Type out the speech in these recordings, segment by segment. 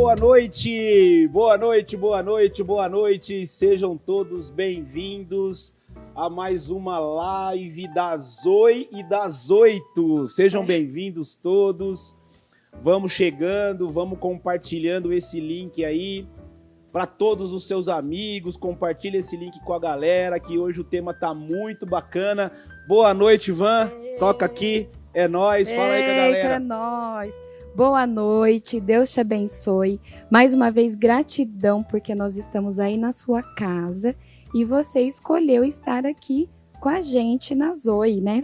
boa noite! Boa noite, boa noite, boa noite! Sejam todos bem-vindos a mais uma live da Zoe e das 8. Sejam bem-vindos todos. Vamos chegando, vamos compartilhando esse link aí para todos os seus amigos. Compartilha esse link com a galera, que hoje o tema tá muito bacana. Boa noite, Van. Toca aqui. É nóis. Fala aí com a galera. É nóis. Boa noite, Deus te abençoe. Mais uma vez, gratidão, porque nós estamos aí na sua casa e você escolheu estar aqui com a gente na Zoe, né?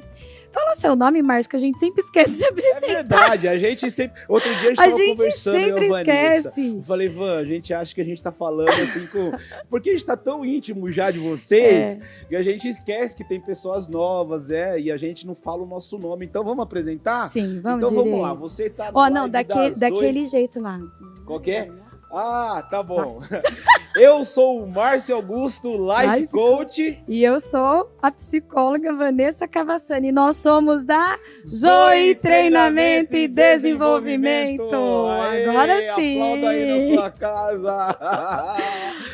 Fala o seu nome, Márcio, que a gente sempre esquece de apresentar. É verdade, a gente sempre... Outro dia a gente estava conversando, sempre eu e a Vanessa. esquece. Eu falei, Van, a gente acha que a gente tá falando assim com... Porque a gente tá tão íntimo já de vocês, que a gente esquece que tem pessoas novas, e a gente não fala o nosso nome. Então vamos apresentar? Sim, vamos Então direito. vamos lá, você tá no não, daquele jeito lá. Qual que é? Ah, tá bom. Eu sou o Márcio Augusto, Life Coach. E eu sou a psicóloga Vanessa Cavassani. Nós somos da Zoe Treinamento e Desenvolvimento. Aê, Agora sim. Aplauda aí na sua casa.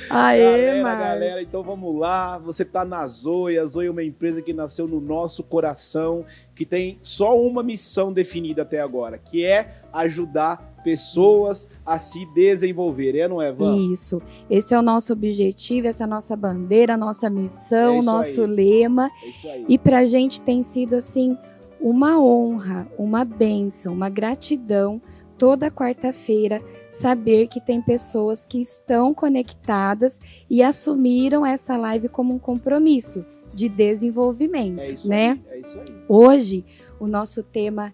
Aê, galera, então vamos lá. Você tá na Zoe. A Zoe é uma empresa que nasceu no nosso coração, que tem só uma missão definida até agora, que é ajudar pessoas a se desenvolverem, não é, Van? Isso. Esse é o nosso objetivo, essa é a nossa bandeira, a nossa missão, nosso lema. É isso aí. E pra gente tem sido, assim, uma honra, uma bênção, uma gratidão, toda quarta-feira, saber que tem pessoas que estão conectadas e assumiram essa live como um compromisso de desenvolvimento, né? É isso aí. Hoje, o nosso tema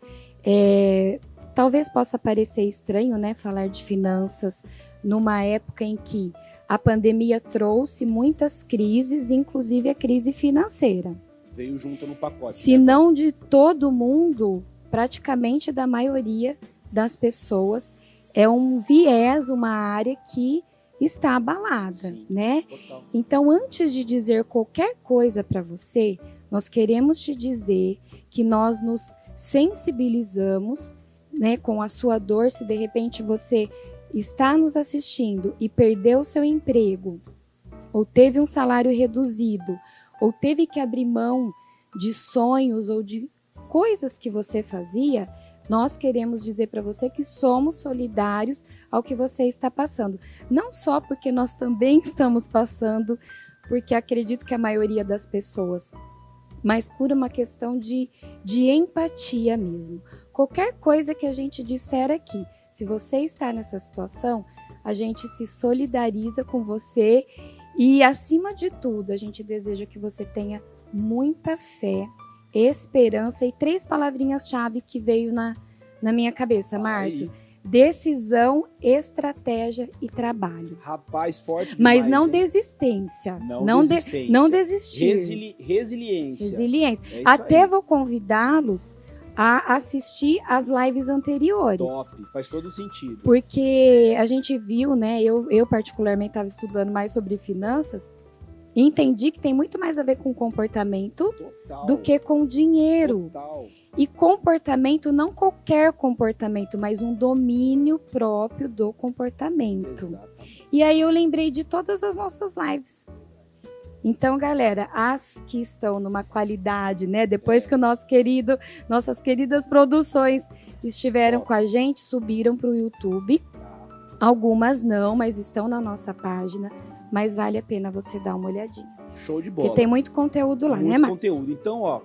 talvez possa parecer estranho, né, falar de finanças numa época em que a pandemia trouxe muitas crises, inclusive a crise financeira. Veio junto no pacote. Se não de todo mundo, praticamente da maioria das pessoas, é um viés, uma área que está abalada, Sim, né? Total. Então, antes de dizer qualquer coisa para você, nós queremos te dizer que nós nos sensibilizamos, né, com a sua dor. Se de repente você está nos assistindo e perdeu o seu emprego, ou teve um salário reduzido, ou teve que abrir mão de sonhos ou de coisas que você fazia, nós queremos dizer para você que somos solidários ao que você está passando. Não só porque nós também estamos passando, porque acredito que a maioria das pessoas, mas por uma questão de empatia mesmo. Qualquer coisa que a gente disser aqui, se você está nessa situação, a gente se solidariza com você e, acima de tudo, a gente deseja que você tenha muita fé, esperança e 3 palavrinhas-chave que veio na minha cabeça, Márcio. Decisão, estratégia e trabalho. Rapaz, forte demais. Mas não hein? desistência. Desistência. Não desistir. Resiliência. É Até aí. vou convidá-los a assistir as lives anteriores. Top, faz todo sentido. Porque a gente viu, né? Eu particularmente estava estudando mais sobre finanças e entendi que tem muito mais a ver com comportamento do que com dinheiro. Total. E comportamento, não qualquer comportamento, mas um domínio próprio do comportamento. Exatamente. E aí eu lembrei de todas as nossas lives. Então, galera, as que estão numa qualidade, né? Depois que nossas queridas produções estiveram com a gente, subiram para o YouTube. Algumas não, mas estão na nossa página. Mas vale a pena você dar uma olhadinha. Show de bola. Porque tem muito conteúdo lá, né, Márcio? Conteúdo. Então,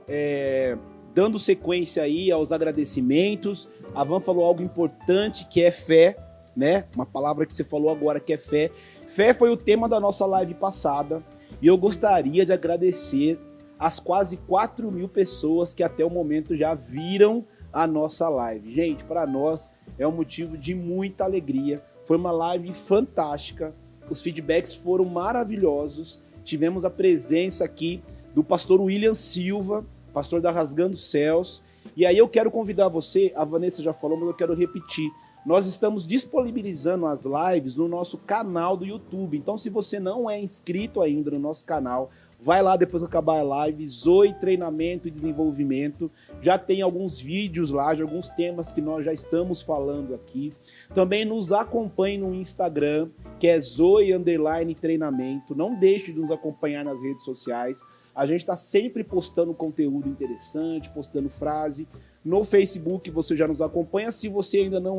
dando sequência aí aos agradecimentos, a Van falou algo importante que é fé, né? Uma palavra que você falou agora que é fé. Fé foi o tema da nossa live passada. E eu gostaria de agradecer as quase 4.000 pessoas que até o momento já viram a nossa live. Gente, para nós é um motivo de muita alegria. Foi uma live fantástica. Os feedbacks foram maravilhosos. Tivemos a presença aqui do pastor William Silva, pastor da Rasgando Céus. E aí eu quero convidar você, a Vanessa já falou, mas eu quero repetir. Nós estamos disponibilizando as lives no nosso canal do YouTube. Então, se você não é inscrito ainda no nosso canal, Vai lá depois que acabar a live, Zoe Treinamento e Desenvolvimento. Já tem alguns vídeos lá, de alguns temas que nós já estamos falando aqui. Também nos acompanhe no Instagram, que é Zoe_Treinamento. Não deixe de nos acompanhar nas redes sociais. A gente está sempre postando conteúdo interessante, postando frase. No Facebook você já nos acompanha. Se você ainda não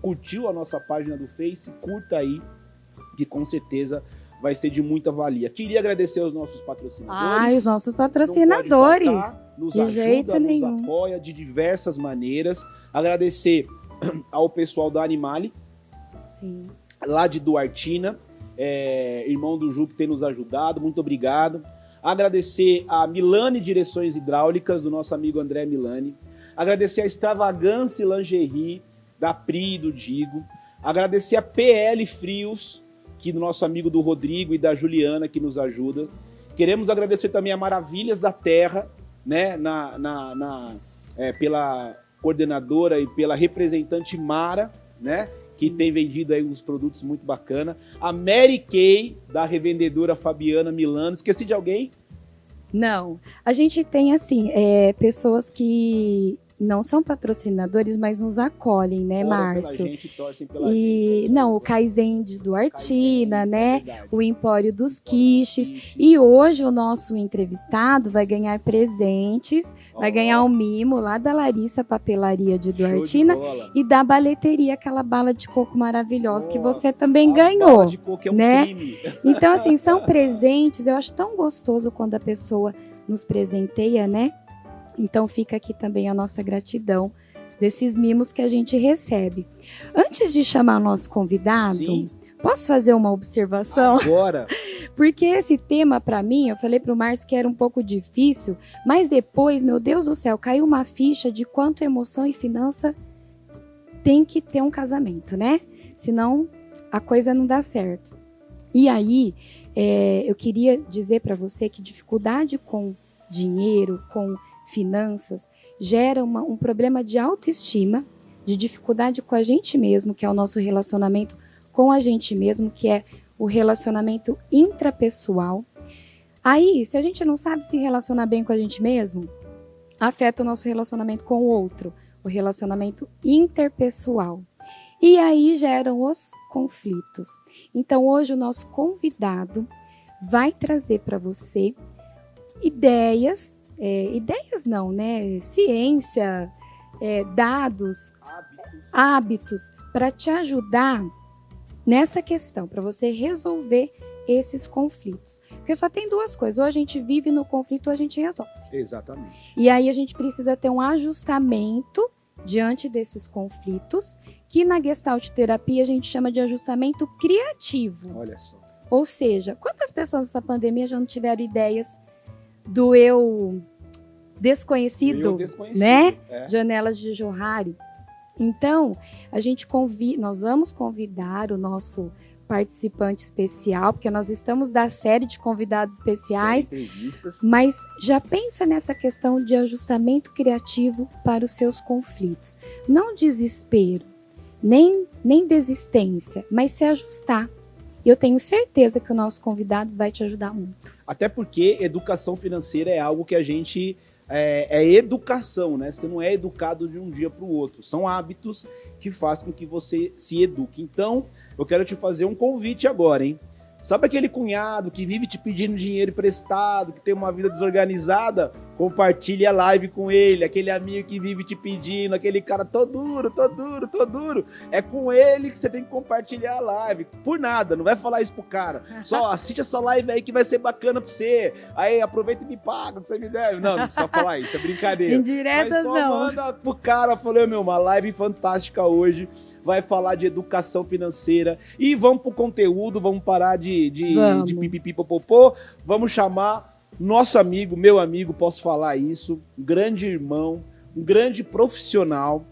curtiu a nossa página do Face, curta aí, que com certeza vai ser de muita valia. Queria agradecer aos nossos patrocinadores. Os nossos patrocinadores. Não pode faltar, nos de ajuda, jeito nos nenhum. apoia de diversas maneiras. Agradecer ao pessoal da Animale, Sim. lá de Duartina, irmão do Ju, que tem nos ajudado. Muito obrigado. Agradecer a Milani Direções Hidráulicas, do nosso amigo André Milani. Agradecer a Extravagância Lingerie, da Pri e do Digo. Agradecer a PL Frios, que do nosso amigo do Rodrigo e da Juliana, que nos ajuda. Queremos agradecer também a Maravilhas da Terra, né, pela coordenadora e pela representante Mara, né, que tem vendido aí uns produtos muito bacana. A Mary Kay, da revendedora Fabiana Milano. Esqueci de alguém? Não. A gente tem, assim, pessoas que não são patrocinadores, mas nos acolhem, né, Oram Márcio? pela gente, torcem pela E gente. não, o Kaizen de Duartina, Kaizen, né? verdade. O Empório dos Empório dos Quiches. Quiches. E hoje o nosso entrevistado vai ganhar presentes, vai Ó, ganhar um mimo lá da Larissa Papelaria de show de Duartina bola. e da baleteria, aquela bala de coco maravilhosa que Nossa, você também a ganhou. bala de coco é um né? crime. Então, assim, são presentes. Eu acho tão gostoso quando a pessoa nos presenteia, né? Então fica aqui também a nossa gratidão desses mimos que a gente recebe. Antes de chamar o nosso convidado, Sim. posso fazer uma observação? Agora, Porque esse tema, para mim, eu falei pro Márcio que era um pouco difícil, mas depois, meu Deus do céu, caiu uma ficha de quanto emoção e finança tem que ter um casamento, né? Senão a coisa não dá certo. E aí, eu queria dizer para você que dificuldade com dinheiro, com finanças, gera um problema de autoestima, de dificuldade com a gente mesmo, que é o nosso relacionamento com a gente mesmo, que é o relacionamento intrapessoal. Aí, se a gente não sabe se relacionar bem com a gente mesmo, afeta o nosso relacionamento com o outro, o relacionamento interpessoal. E aí geram os conflitos. Então, hoje o nosso convidado vai trazer para você ideias não, né? Ciência, dados, hábitos para te ajudar nessa questão, para você resolver esses conflitos. Porque só tem duas coisas, ou a gente vive no conflito ou a gente resolve. exatamente. E aí a gente precisa ter um ajustamento diante desses conflitos, que na Gestalt terapia a gente chama de ajustamento criativo. Olha só. Ou seja, quantas pessoas nessa pandemia já não tiveram ideias do eu desconhecido, Eu desconhecido, né? é. Janelas de Johari. Então, nós vamos convidar o nosso participante especial, porque nós estamos da série de convidados especiais, Sem entrevistas. mas já pensa nessa questão de ajustamento criativo para os seus conflitos. Não desespero, nem desistência, mas se ajustar. E eu tenho certeza que o nosso convidado vai te ajudar muito. Até porque educação financeira é algo que a gente... É educação, né? Você não é educado de um dia para o outro. São hábitos que fazem com que você se eduque. Então, eu quero te fazer um convite agora, hein? Sabe aquele cunhado que vive te pedindo dinheiro emprestado, que tem uma vida desorganizada? Compartilhe a live com ele. Aquele amigo que vive te pedindo, aquele cara tô duro. É com ele que você tem que compartilhar a live. Por nada, não vai falar isso pro cara. Só assiste essa live aí que vai ser bacana pra você. Aí aproveita e me paga o que você me deve. Não precisa falar isso, é brincadeira. Indiretas Mas só não. manda pro cara, falei, uma live fantástica hoje. Vai falar de educação financeira. E vamos pro conteúdo, vamos parar de pipipipopopô. Vamos chamar nosso amigo, meu amigo, posso falar isso, um grande irmão, um grande profissional.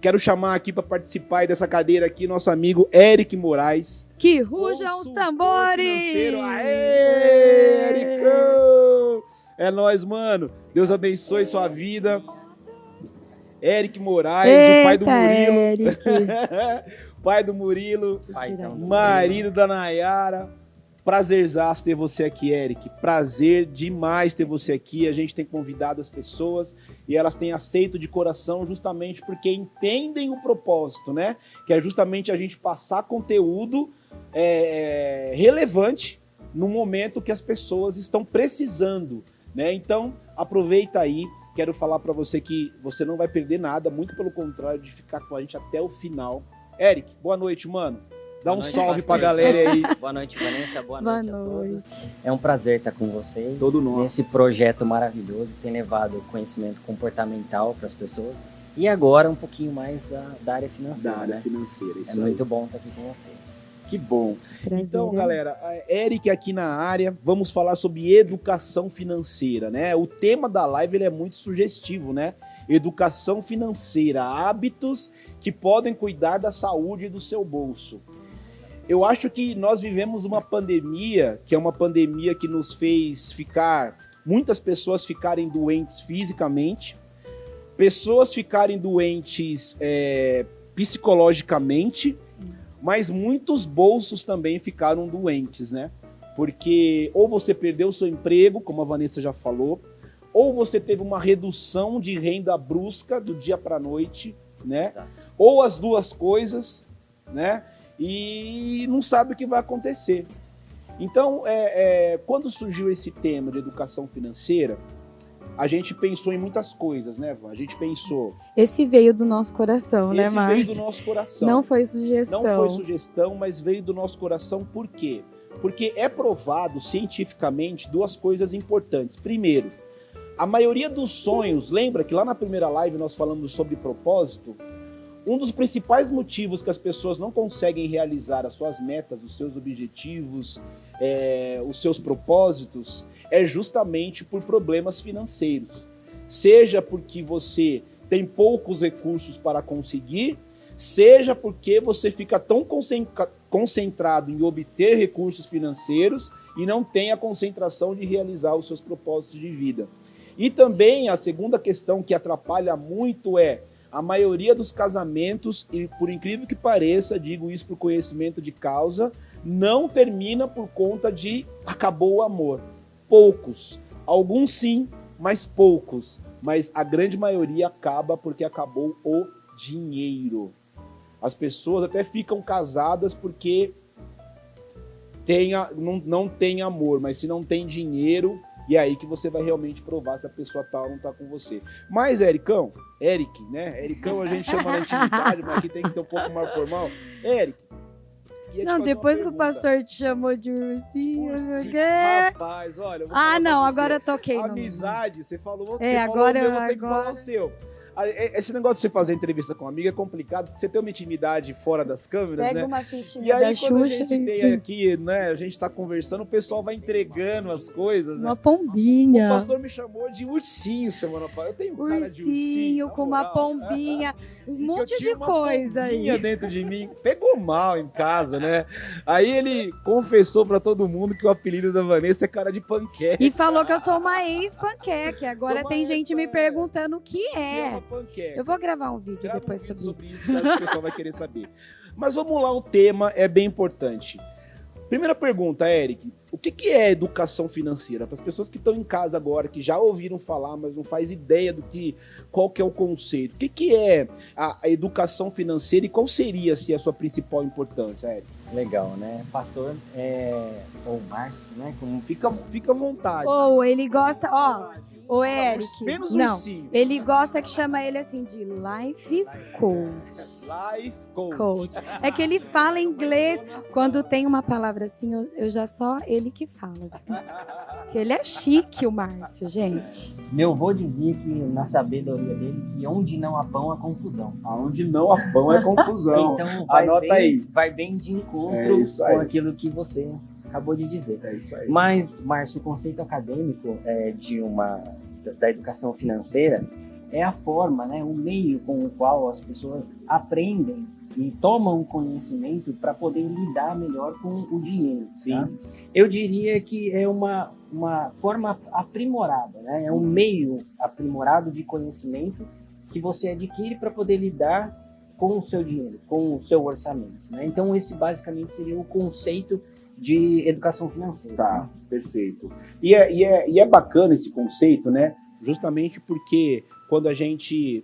Quero chamar aqui para participar aí dessa cadeira aqui, nosso amigo Eric Moraes. Que rujam os consultor tambores! financeiro. Aê, Ericão! É nóis, mano. Deus abençoe sua vida. Eric Moraes, o pai do Murilo. Eric. Pai do Murilo, Paizão do marido da Nayara. Prazerzaço ter você aqui, Eric. Prazer demais ter você aqui. A gente tem convidado as pessoas e elas têm aceito de coração justamente porque entendem o propósito, né? Que é justamente a gente passar conteúdo relevante no momento que as pessoas estão precisando, né? Então, aproveita aí. Quero falar para você que você não vai perder nada, muito pelo contrário, de ficar com a gente até o final. Eric, boa noite, mano. Dá um salve pra galera aí. Boa noite, Vanessa. Boa noite a todos. É um prazer estar com vocês. Todo nosso. Nesse projeto maravilhoso que tem levado conhecimento comportamental para as pessoas. E agora um pouquinho mais da área financeira. Da área financeira, isso é muito bom estar aqui com vocês. Que bom. Prazer. Então, galera, Eric aqui na área, vamos falar sobre educação financeira, né? O tema da live ele é muito sugestivo, né? Educação financeira, hábitos que podem cuidar da saúde e do seu bolso. Eu acho que nós vivemos uma pandemia, que é uma pandemia que nos fez muitas pessoas ficarem doentes fisicamente, pessoas ficarem doentes psicologicamente, mas muitos bolsos também ficaram doentes, né? Porque ou você perdeu o seu emprego, como a Vanessa já falou, ou você teve uma redução de renda brusca do dia para a noite, né? Exato. Ou as duas coisas, né? E não sabe o que vai acontecer. Então, quando surgiu esse tema de educação financeira, a gente pensou em muitas coisas, né, Van? A gente pensou... Esse veio do nosso coração, né, Márcio? Esse veio do nosso coração. Não foi sugestão. Não foi sugestão, mas veio do nosso coração. Por quê? Porque é provado cientificamente duas coisas importantes. Primeiro, a maioria dos sonhos... Lembra que lá na primeira live nós falamos sobre propósito? Um dos principais motivos que as pessoas não conseguem realizar as suas metas, os seus objetivos, os seus propósitos, é justamente por problemas financeiros. Seja porque você tem poucos recursos para conseguir, seja porque você fica tão concentrado em obter recursos financeiros e não tem a concentração de realizar os seus propósitos de vida. E também a segunda questão que atrapalha muito a maioria dos casamentos, e por incrível que pareça, digo isso por conhecimento de causa, não termina por conta de acabou o amor. Poucos. Alguns sim, mas poucos. Mas a grande maioria acaba porque acabou o dinheiro. As pessoas até ficam casadas porque não tem amor, mas se não tem dinheiro... E é aí que você vai realmente provar se a pessoa tá ou não tá com você. Mas, Eric, né? Ericão a gente chama na intimidade, mas aqui tem que ser um pouco mais formal. Eric, não, depois que o pastor te chamou de ursinho, rapaz, olha... agora eu toquei. Amizade, você falou o agora meu, eu vou ter que falar o seu. Esse negócio de você fazer entrevista com um amigo é complicado, porque você tem uma intimidade fora das câmeras, Pega né? uma fichinha e aí, da quando Xuxa, a gente tem aqui, né, a gente tá conversando, o pessoal vai entregando as coisas, né? Uma pombinha. O pastor me chamou de ursinho semana passada. Eu tenho cara de ursinho com uma pombinha, um monte de coisa aí. Dentro de mim. Pegou mal em casa, né? Aí ele confessou pra todo mundo que o apelido da Vanessa é cara de panqueca. E falou que eu sou uma ex-panqueca. Agora tem gente me perguntando o que é. Panqueca. Eu vou gravar um vídeo depois sobre isso. Que eu acho que o pessoal vai querer saber. Mas vamos lá, o tema é bem importante. Primeira pergunta, Eric, o que é educação financeira? Para as pessoas que estão em casa agora, que já ouviram falar, mas não faz ideia qual que é o conceito. O que é a educação financeira e qual seria a sua principal importância, Eric? Legal, né? Pastor, ou Márcio, né? Fica à vontade. Ou ele gosta, o Eric, menos não, ursinho. ele gosta que chama ele assim de Life Coach. Life Coach. É que ele fala inglês, quando tem uma palavra assim, eu já só ele que fala. Porque ele é chique, o Márcio, gente. Meu avô dizia que, na sabedoria dele, que onde não há pão há confusão. Aonde não há pão é confusão. Então, vai bem de encontro com aquilo que você acabou de dizer. É isso aí. Mas, Márcio, o conceito acadêmico da educação financeira é a forma, né, o meio com o qual as pessoas aprendem e tomam conhecimento para poder lidar melhor com o dinheiro. Sim. Tá? Eu diria que é uma forma aprimorada, né? É um meio aprimorado de conhecimento que você adquire para poder lidar com o seu dinheiro, com o seu orçamento, né? Então, esse basicamente seria o conceito de educação financeira. Tá, perfeito. E é bacana esse conceito, né? Justamente porque quando a gente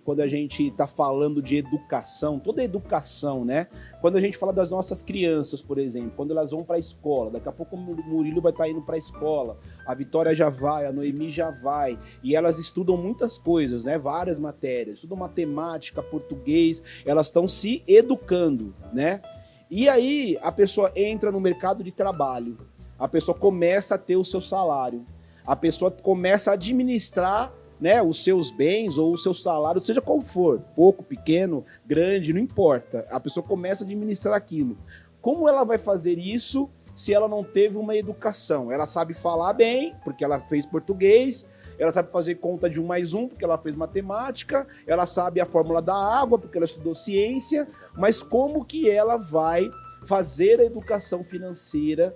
está falando de educação, toda educação, né? Quando a gente fala das nossas crianças, por exemplo, quando elas vão para a escola, daqui a pouco o Murilo vai estar indo para a escola, a Vitória já vai, a Noemi já vai, e elas estudam muitas coisas, né? Várias matérias, estudam matemática, português, elas estão se educando, né? E aí a pessoa entra no mercado de trabalho, a pessoa começa a ter o seu salário, a pessoa começa a administrar, né, os seus bens ou o seu salário, seja qual for, pouco, pequeno, grande, não importa. A pessoa começa a administrar aquilo. Como ela vai fazer isso se ela não teve uma educação? Ela sabe falar bem, porque ela fez português, ela sabe fazer conta de 1 mais 1, porque ela fez matemática, ela sabe a fórmula da água, porque ela estudou ciência, mas como que ela vai fazer a educação financeira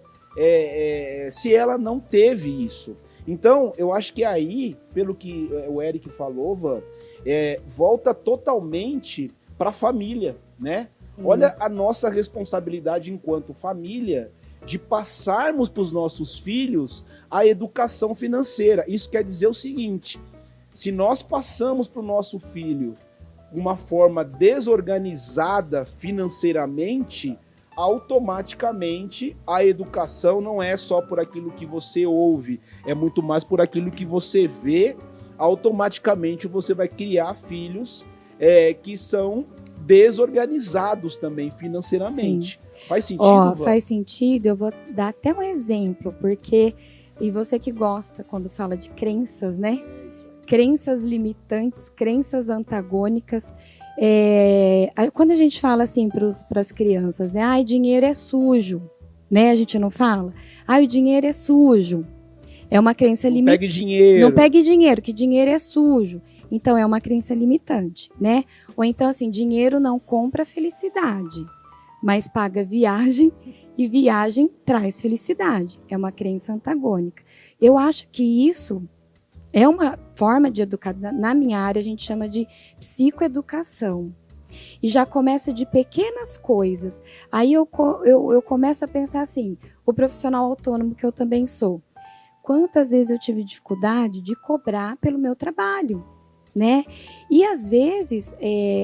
se ela não teve isso? Então, eu acho que aí, pelo que o Eric falou, Van, volta totalmente para a família, né? Sim. Olha a nossa responsabilidade enquanto família de passarmos para os nossos filhos a educação financeira. Isso quer dizer o seguinte: se nós passamos para o nosso filho uma forma desorganizada financeiramente, automaticamente a educação não é só por aquilo que você ouve, é muito mais por aquilo que você vê. Automaticamente você vai criar filhos que são desorganizados também financeiramente. Sim. Faz sentido? Faz sentido. Eu vou dar até um exemplo, porque, e você que gosta quando fala de crenças, né? Crenças limitantes, crenças antagônicas. Quando a gente fala assim para as crianças, né? Ai, dinheiro é sujo, né? A gente não fala. Ai, o dinheiro é sujo. É uma crença limitante. Não pegue dinheiro. Não pegue dinheiro, que dinheiro é sujo. Então, é uma crença limitante, né? Ou então, assim, dinheiro não compra felicidade, mas paga viagem e viagem traz felicidade. É uma crença antagônica. Eu acho que isso é uma forma de educar. Na minha área, a gente chama de psicoeducação. E já começa de pequenas coisas. Aí eu começo a pensar assim, o profissional autônomo que eu também sou. Quantas vezes eu tive dificuldade de cobrar pelo meu trabalho, né? E às vezes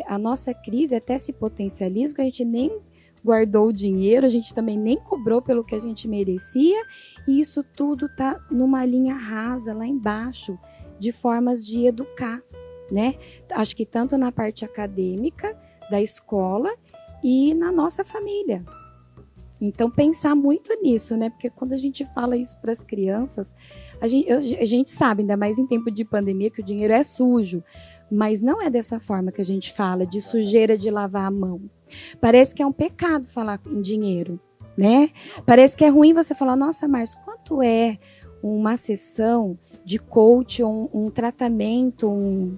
a nossa crise até se potencializa, porque a gente nem guardou o dinheiro, a gente também nem cobrou pelo que a gente merecia, e isso tudo está numa linha rasa lá embaixo, de formas de educar, né? Acho que tanto na parte acadêmica da escola e na nossa família. Então, pensar muito nisso, né? Porque quando a gente fala isso para as crianças, a gente sabe, ainda mais em tempo de pandemia, que o dinheiro é sujo. Mas não é dessa forma que a gente fala, de sujeira de lavar a mão. Parece que é um pecado falar em dinheiro, né? Parece que é ruim você falar, nossa, Márcio, quanto é uma sessão de coach, um tratamento,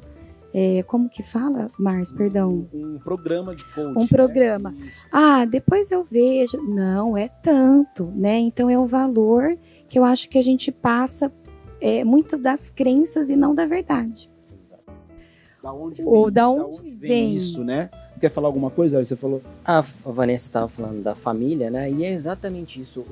como que fala, Márcio? Perdão. Um programa de coach. Um programa. Né? Depois eu vejo. Não, é tanto, né? Então é o valor que eu acho que a gente passa muito das crenças e não da verdade. Da onde vem isso, né? Você quer falar alguma coisa? Você falou. A Vanessa estava falando da família, né? E é exatamente isso.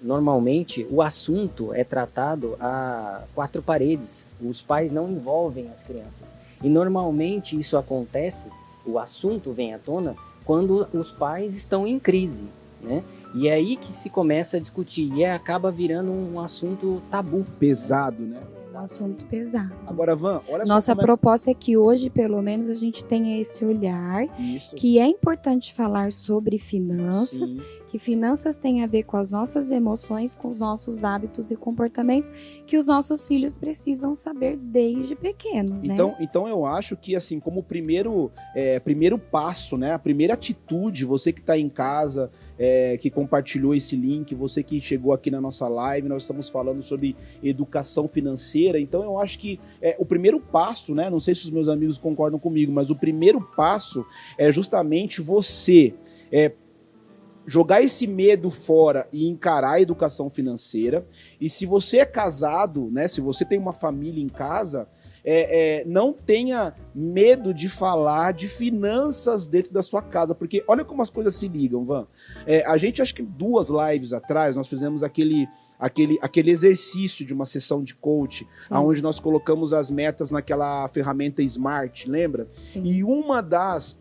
Normalmente, o assunto é tratado a 4 paredes. Os pais não envolvem as crianças. E normalmente isso acontece, o assunto vem à tona, quando os pais estão em crise, né? E é aí que se começa a discutir. E acaba virando um assunto tabu. Pesado, né? Um assunto pesado. Agora, Van, olha só. Nossa proposta é que hoje, pelo menos, a gente tenha esse olhar. Isso. Que é importante falar sobre finanças. Sim. Que finanças tem a ver com as nossas emoções, com os nossos hábitos e comportamentos, que os nossos filhos precisam saber desde pequenos, né? Então eu acho que, assim, como primeiro passo, né? A primeira atitude, você que está em casa, que compartilhou esse link, você que chegou aqui na nossa live, nós estamos falando sobre educação financeira. Então eu acho que o primeiro passo, né? Não sei se os meus amigos concordam comigo, mas o primeiro passo é justamente você jogar esse medo fora e encarar a educação financeira. E se você é casado, né? Se você tem uma família em casa, não tenha medo de falar de finanças dentro da sua casa, porque olha como as coisas se ligam, Van. A gente, acho que 2 lives atrás, nós fizemos aquele exercício de uma sessão de coach, onde nós colocamos as metas naquela ferramenta Smart, lembra? Sim. E uma das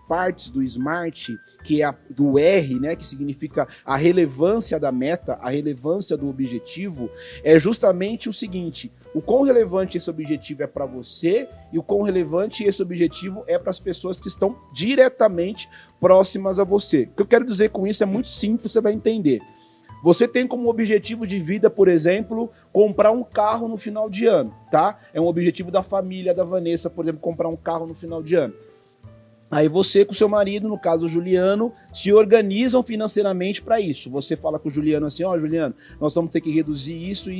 partes do Smart, que é do R, né, que significa a relevância da meta, a relevância do objetivo, é justamente o seguinte: o quão relevante esse objetivo é para você e o quão relevante esse objetivo é para as pessoas que estão diretamente próximas a você. O que eu quero dizer com isso é muito simples, você vai entender. Você tem como objetivo de vida, por exemplo, comprar um carro no final de ano, tá? É um objetivo da família da Vanessa, por exemplo, comprar um carro no final de ano. Aí você com o seu marido, no caso o Juliano, se organizam financeiramente para isso. Você fala com o Juliano assim: ó, Juliano, nós vamos ter que reduzir isso.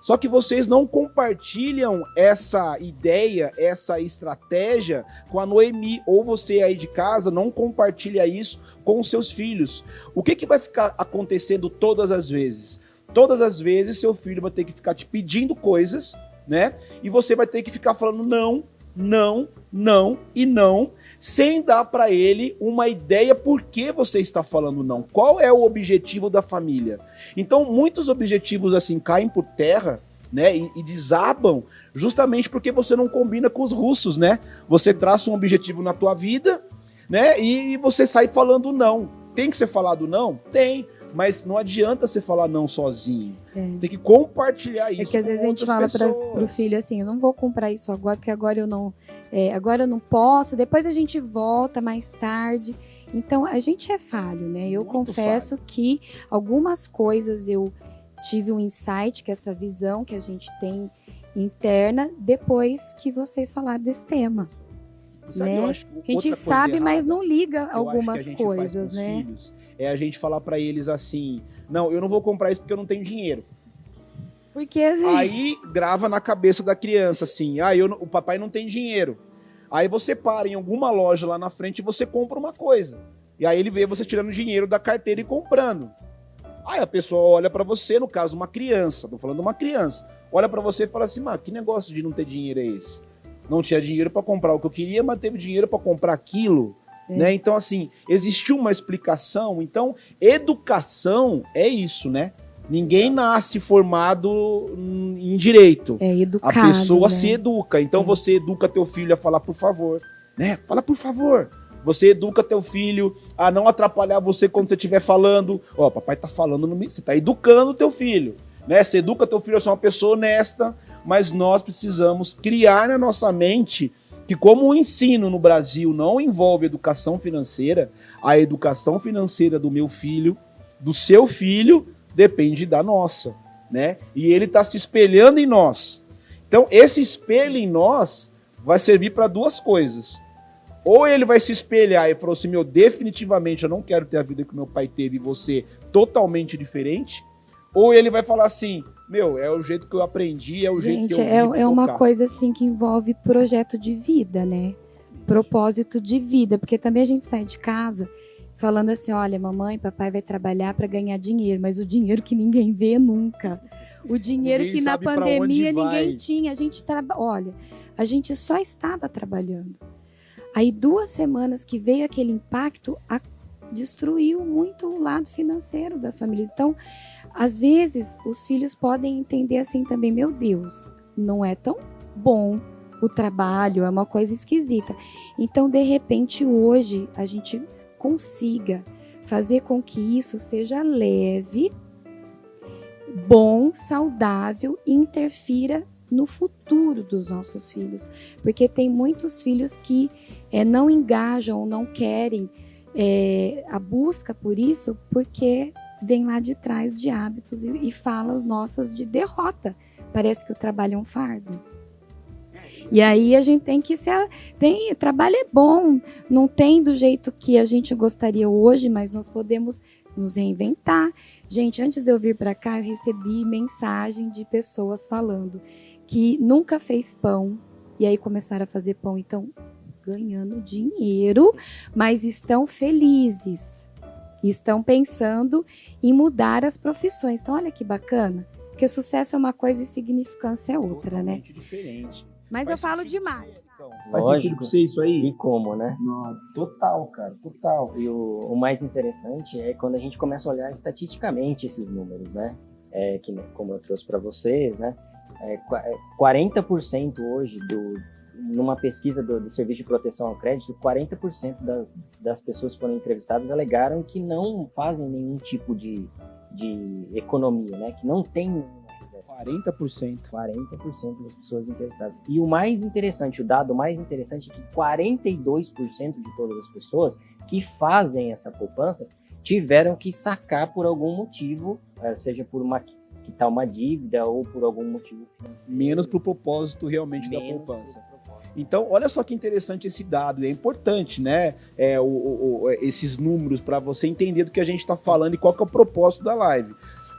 Só que vocês não compartilham essa ideia, essa estratégia com a Noemi, ou você aí de casa não compartilha isso com os seus filhos. O que vai ficar acontecendo todas as vezes? Todas as vezes seu filho vai ter que ficar te pedindo coisas, né? E você vai ter que ficar falando não, sem dar para ele uma ideia por que você está falando não. Qual é o objetivo da família? Então, muitos objetivos assim caem por terra, né, e desabam justamente porque você não combina com os russos, né? Você traça um objetivo na tua vida, né, e você sai falando não. Tem que ser falado não? Tem. Mas não adianta você falar não sozinho. Tem que compartilhar isso. Porque às vezes a gente fala pro filho assim: eu não vou comprar isso agora, porque agora eu não posso, depois a gente volta mais tarde. Então a gente é falho, né? Eu confesso que algumas coisas eu tive um insight, que é essa visão que a gente tem interna, depois que vocês falaram desse tema. Sabe, né? A gente sabe, mas não liga algumas coisas, né? Filhos, é a gente falar pra eles assim: não, eu não vou comprar isso porque eu não tenho dinheiro. Porque assim... Aí grava na cabeça da criança assim: o papai não tem dinheiro. Aí você para em alguma loja lá na frente e você compra uma coisa. E aí ele vê você tirando dinheiro da carteira e comprando. Aí a pessoa olha pra você, no caso uma criança, tô falando de uma criança, olha pra você e fala assim: que negócio de não ter dinheiro é esse? Não tinha dinheiro pra comprar o que eu queria, mas teve dinheiro pra comprar aquilo. Né? Então, assim, existiu uma explicação. Então, educação é isso, né? Ninguém nasce formado em direito. É educado, a pessoa, né, se educa. Então, você educa teu filho a falar por favor, né? Fala por favor. Você educa teu filho a não atrapalhar você quando você estiver falando. Ó, papai tá falando no meio. Você tá educando teu filho, né? Você educa teu filho a ser uma pessoa honesta, mas nós precisamos criar na nossa mente que, como o ensino no Brasil não envolve educação financeira, a educação financeira do meu filho, do seu filho, depende da nossa, né? E ele está se espelhando em nós. Então, esse espelho em nós vai servir para 2 coisas. Ou ele vai se espelhar e falar assim: definitivamente eu não quero ter a vida que meu pai teve e você totalmente diferente. Ou ele vai falar assim: é o jeito que eu aprendi, é o jeito que eu vi. É uma coisa assim que envolve projeto de vida, né? Propósito de vida, porque também a gente sai de casa falando assim: olha, mamãe, papai vai trabalhar para ganhar dinheiro, mas o dinheiro que ninguém vê nunca. O dinheiro que na pandemia ninguém tinha. Olha, a gente só estava trabalhando. Aí 2 semanas que veio aquele impacto, destruiu muito o lado financeiro das famílias. Então, às vezes, os filhos podem entender assim também: meu Deus, não é tão bom o trabalho, é uma coisa esquisita. Então, de repente, hoje, a gente consiga fazer com que isso seja leve, bom, saudável e interfira no futuro dos nossos filhos. Porque tem muitos filhos que não engajam, não querem a busca por isso, porque vem lá de trás de hábitos e falas nossas de derrota. Parece que o trabalho é um fardo. E aí a gente tem que trabalho é bom, não tem do jeito que a gente gostaria hoje, mas nós podemos nos reinventar. Gente, antes de eu vir para cá, eu recebi mensagem de pessoas falando que nunca fez pão e aí começaram a fazer pão, então ganhando dinheiro, mas estão felizes. Estão pensando em mudar as profissões. Então, olha que bacana. Porque sucesso é uma coisa e significância é outra, né? Totalmente diferente. Mas eu falo demais. Faz sentido pra você isso aí? E como, né? Não, total, cara, total. E o mais interessante é quando a gente começa a olhar estatisticamente esses números, né? Que, como eu trouxe para vocês, né? 40% hoje, numa pesquisa do Serviço de Proteção ao Crédito, 40% das pessoas que foram entrevistadas alegaram que não fazem nenhum tipo de economia, né? Que não tem 40%. 40% das pessoas entrevistadas. E o mais interessante, o dado mais interessante é que 42% de todas as pessoas que fazem essa poupança tiveram que sacar por algum motivo, seja por quitar uma dívida ou por algum motivo financeiro. Menos para o propósito realmente da poupança. Então, olha só que interessante esse dado, é importante, né? Esses números para você entender do que a gente está falando e qual que é o propósito da live.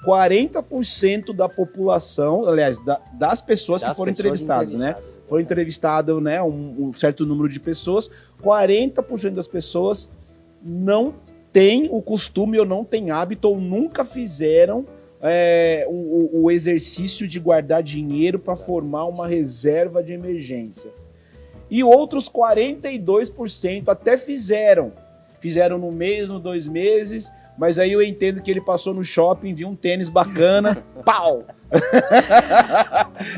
40% da população, aliás, das pessoas que foram entrevistadas, né? Foi entrevistado, né, um certo número de pessoas, 40% das pessoas não têm o costume ou não têm hábito ou nunca fizeram o exercício de guardar dinheiro para formar uma reserva de emergência. E outros 42% até fizeram no mês, nos 2 meses, mas aí eu entendo que ele passou no shopping, viu um tênis bacana, pau!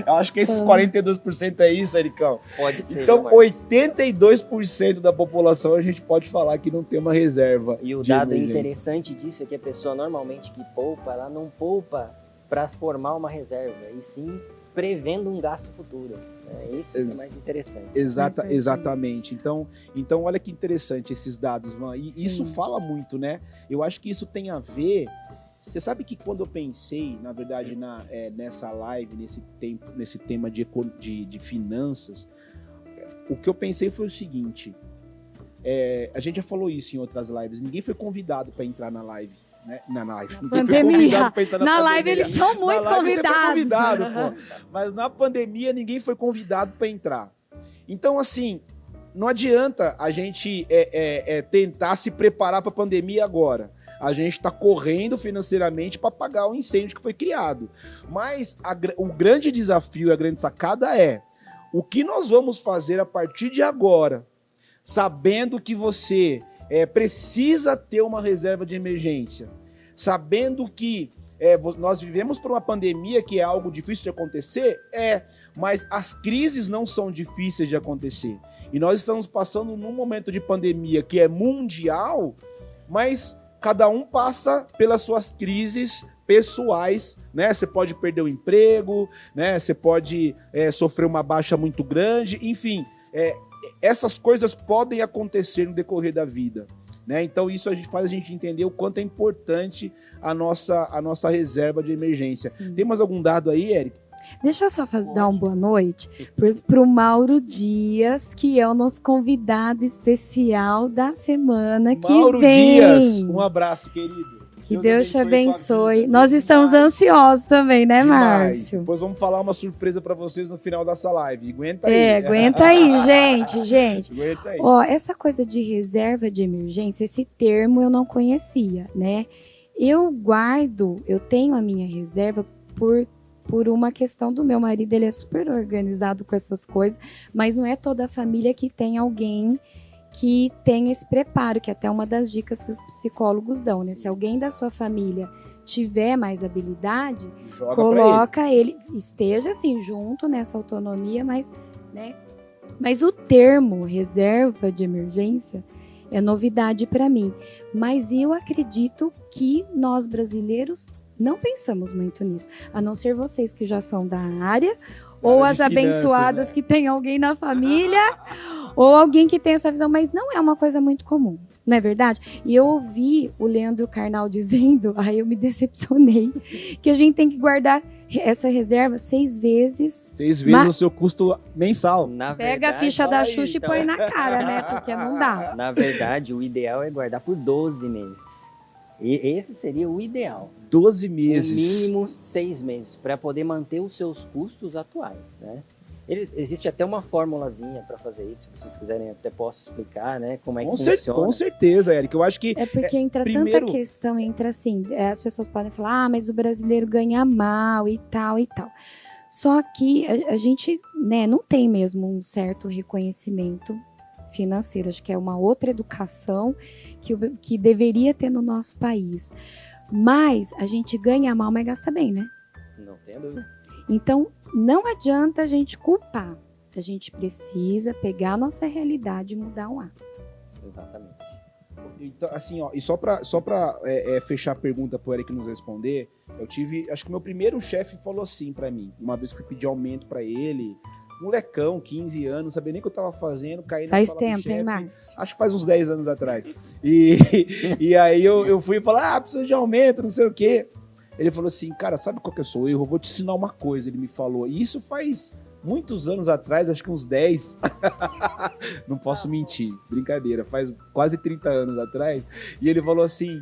Eu acho que esses 42% é isso, Ericão. Pode ser. Então, 82% da população a gente pode falar que não tem uma reserva. E o dado interessante disso é que a pessoa normalmente que poupa, ela não poupa para formar uma reserva, e sim prevendo um gasto futuro. Isso que é mais interessante. Exatamente. Então, olha que interessante esses dados, Van. E isso fala muito, né? Eu acho que isso tem a ver... Você sabe que quando eu pensei, na verdade, nessa live, nesse tema de finanças, o que eu pensei foi o seguinte, a gente já falou isso em outras lives, ninguém foi convidado para entrar na live, né? Na live. Pandemia. Na live eles são muito convidados. Você foi convidado, pô. Mas na pandemia ninguém foi convidado para entrar. Então, assim, não adianta a gente tentar se preparar para a pandemia agora. A gente está correndo financeiramente para pagar o incêndio que foi criado. Mas o grande desafio, a grande sacada é o que nós vamos fazer a partir de agora, sabendo que você precisa ter uma reserva de emergência, sabendo que nós vivemos por uma pandemia que é algo difícil de acontecer, mas as crises não são difíceis de acontecer. E nós estamos passando num momento de pandemia que é mundial, mas cada um passa pelas suas crises pessoais, né? Você pode perder o emprego, né? Você pode sofrer uma baixa muito grande, enfim, essas coisas podem acontecer no decorrer da vida, né? Então isso faz a gente entender o quanto é importante a nossa reserva de emergência. Sim. Tem mais algum dado aí, Eric? Deixa eu só dar uma boa noite para o Mauro Dias, que é o nosso convidado especial da semana que vem. Mauro Dias, um abraço, querido. Que Deus te abençoe. Nós estamos ansiosos também, né, Márcio? Depois vamos falar uma surpresa para vocês no final dessa live. Aguenta aí. Aguenta aí, gente. Aguenta aí. Ó, essa coisa de reserva de emergência, esse termo eu não conhecia, né? Eu tenho a minha reserva por uma questão do meu marido, ele é super organizado com essas coisas, mas não é toda a família que tem alguém que tem esse preparo, que é até uma das dicas que os psicólogos dão, né? Se alguém da sua família tiver mais habilidade, coloca ele, esteja assim, junto nessa autonomia, mas, né? Mas o termo reserva de emergência é novidade para mim. Mas eu acredito que nós brasileiros não pensamos muito nisso, a não ser vocês que já são da área, ou as abençoadas, né? Que tem alguém na família, ou alguém que tem essa visão, mas não é uma coisa muito comum, não é verdade? E eu ouvi o Leandro Carnal dizendo, aí eu me decepcionei, que a gente tem que guardar essa reserva 6 vezes. 6 vezes o seu custo mensal. Pega a ficha da Xuxa e põe na cara, né? Porque não dá. Na verdade, o ideal é guardar por 12 meses. E esse seria o ideal. 12 meses. No mínimo 6 meses, para poder manter os seus custos atuais, né? Existe até uma formulazinha para fazer isso, se vocês quiserem até posso explicar, né, como é que funciona. Com certeza, Eric, eu acho que... É porque entra primeiro... tanta questão, entra assim, as pessoas podem falar, mas o brasileiro ganha mal e tal e tal. Só que a gente, né, não tem mesmo um certo reconhecimento financeiro, acho que é uma outra educação que deveria ter no nosso país. Mas a gente ganha mal, mas gasta bem, né? Não tenho dúvida. Então, não adianta a gente culpar. A gente precisa pegar a nossa realidade e mudar um hábito. Exatamente. Então, assim, ó, e só pra fechar a pergunta pro Eric nos responder, eu tive, acho que meu primeiro chefe falou assim pra mim, uma vez que eu pedi aumento pra ele, molecão, 15 anos, não sabia nem o que eu tava fazendo, caí na Faz sala tempo, do chefe, hein, Márcio? acho que faz uns 10 anos atrás. E aí eu fui falar, preciso de aumento, não sei o quê. Ele falou assim, cara, sabe qual que é o seu erro? Eu vou te ensinar uma coisa, ele me falou. E isso faz muitos anos atrás, acho que uns 10. Não posso mentir, brincadeira, faz quase 30 anos atrás. E ele falou assim,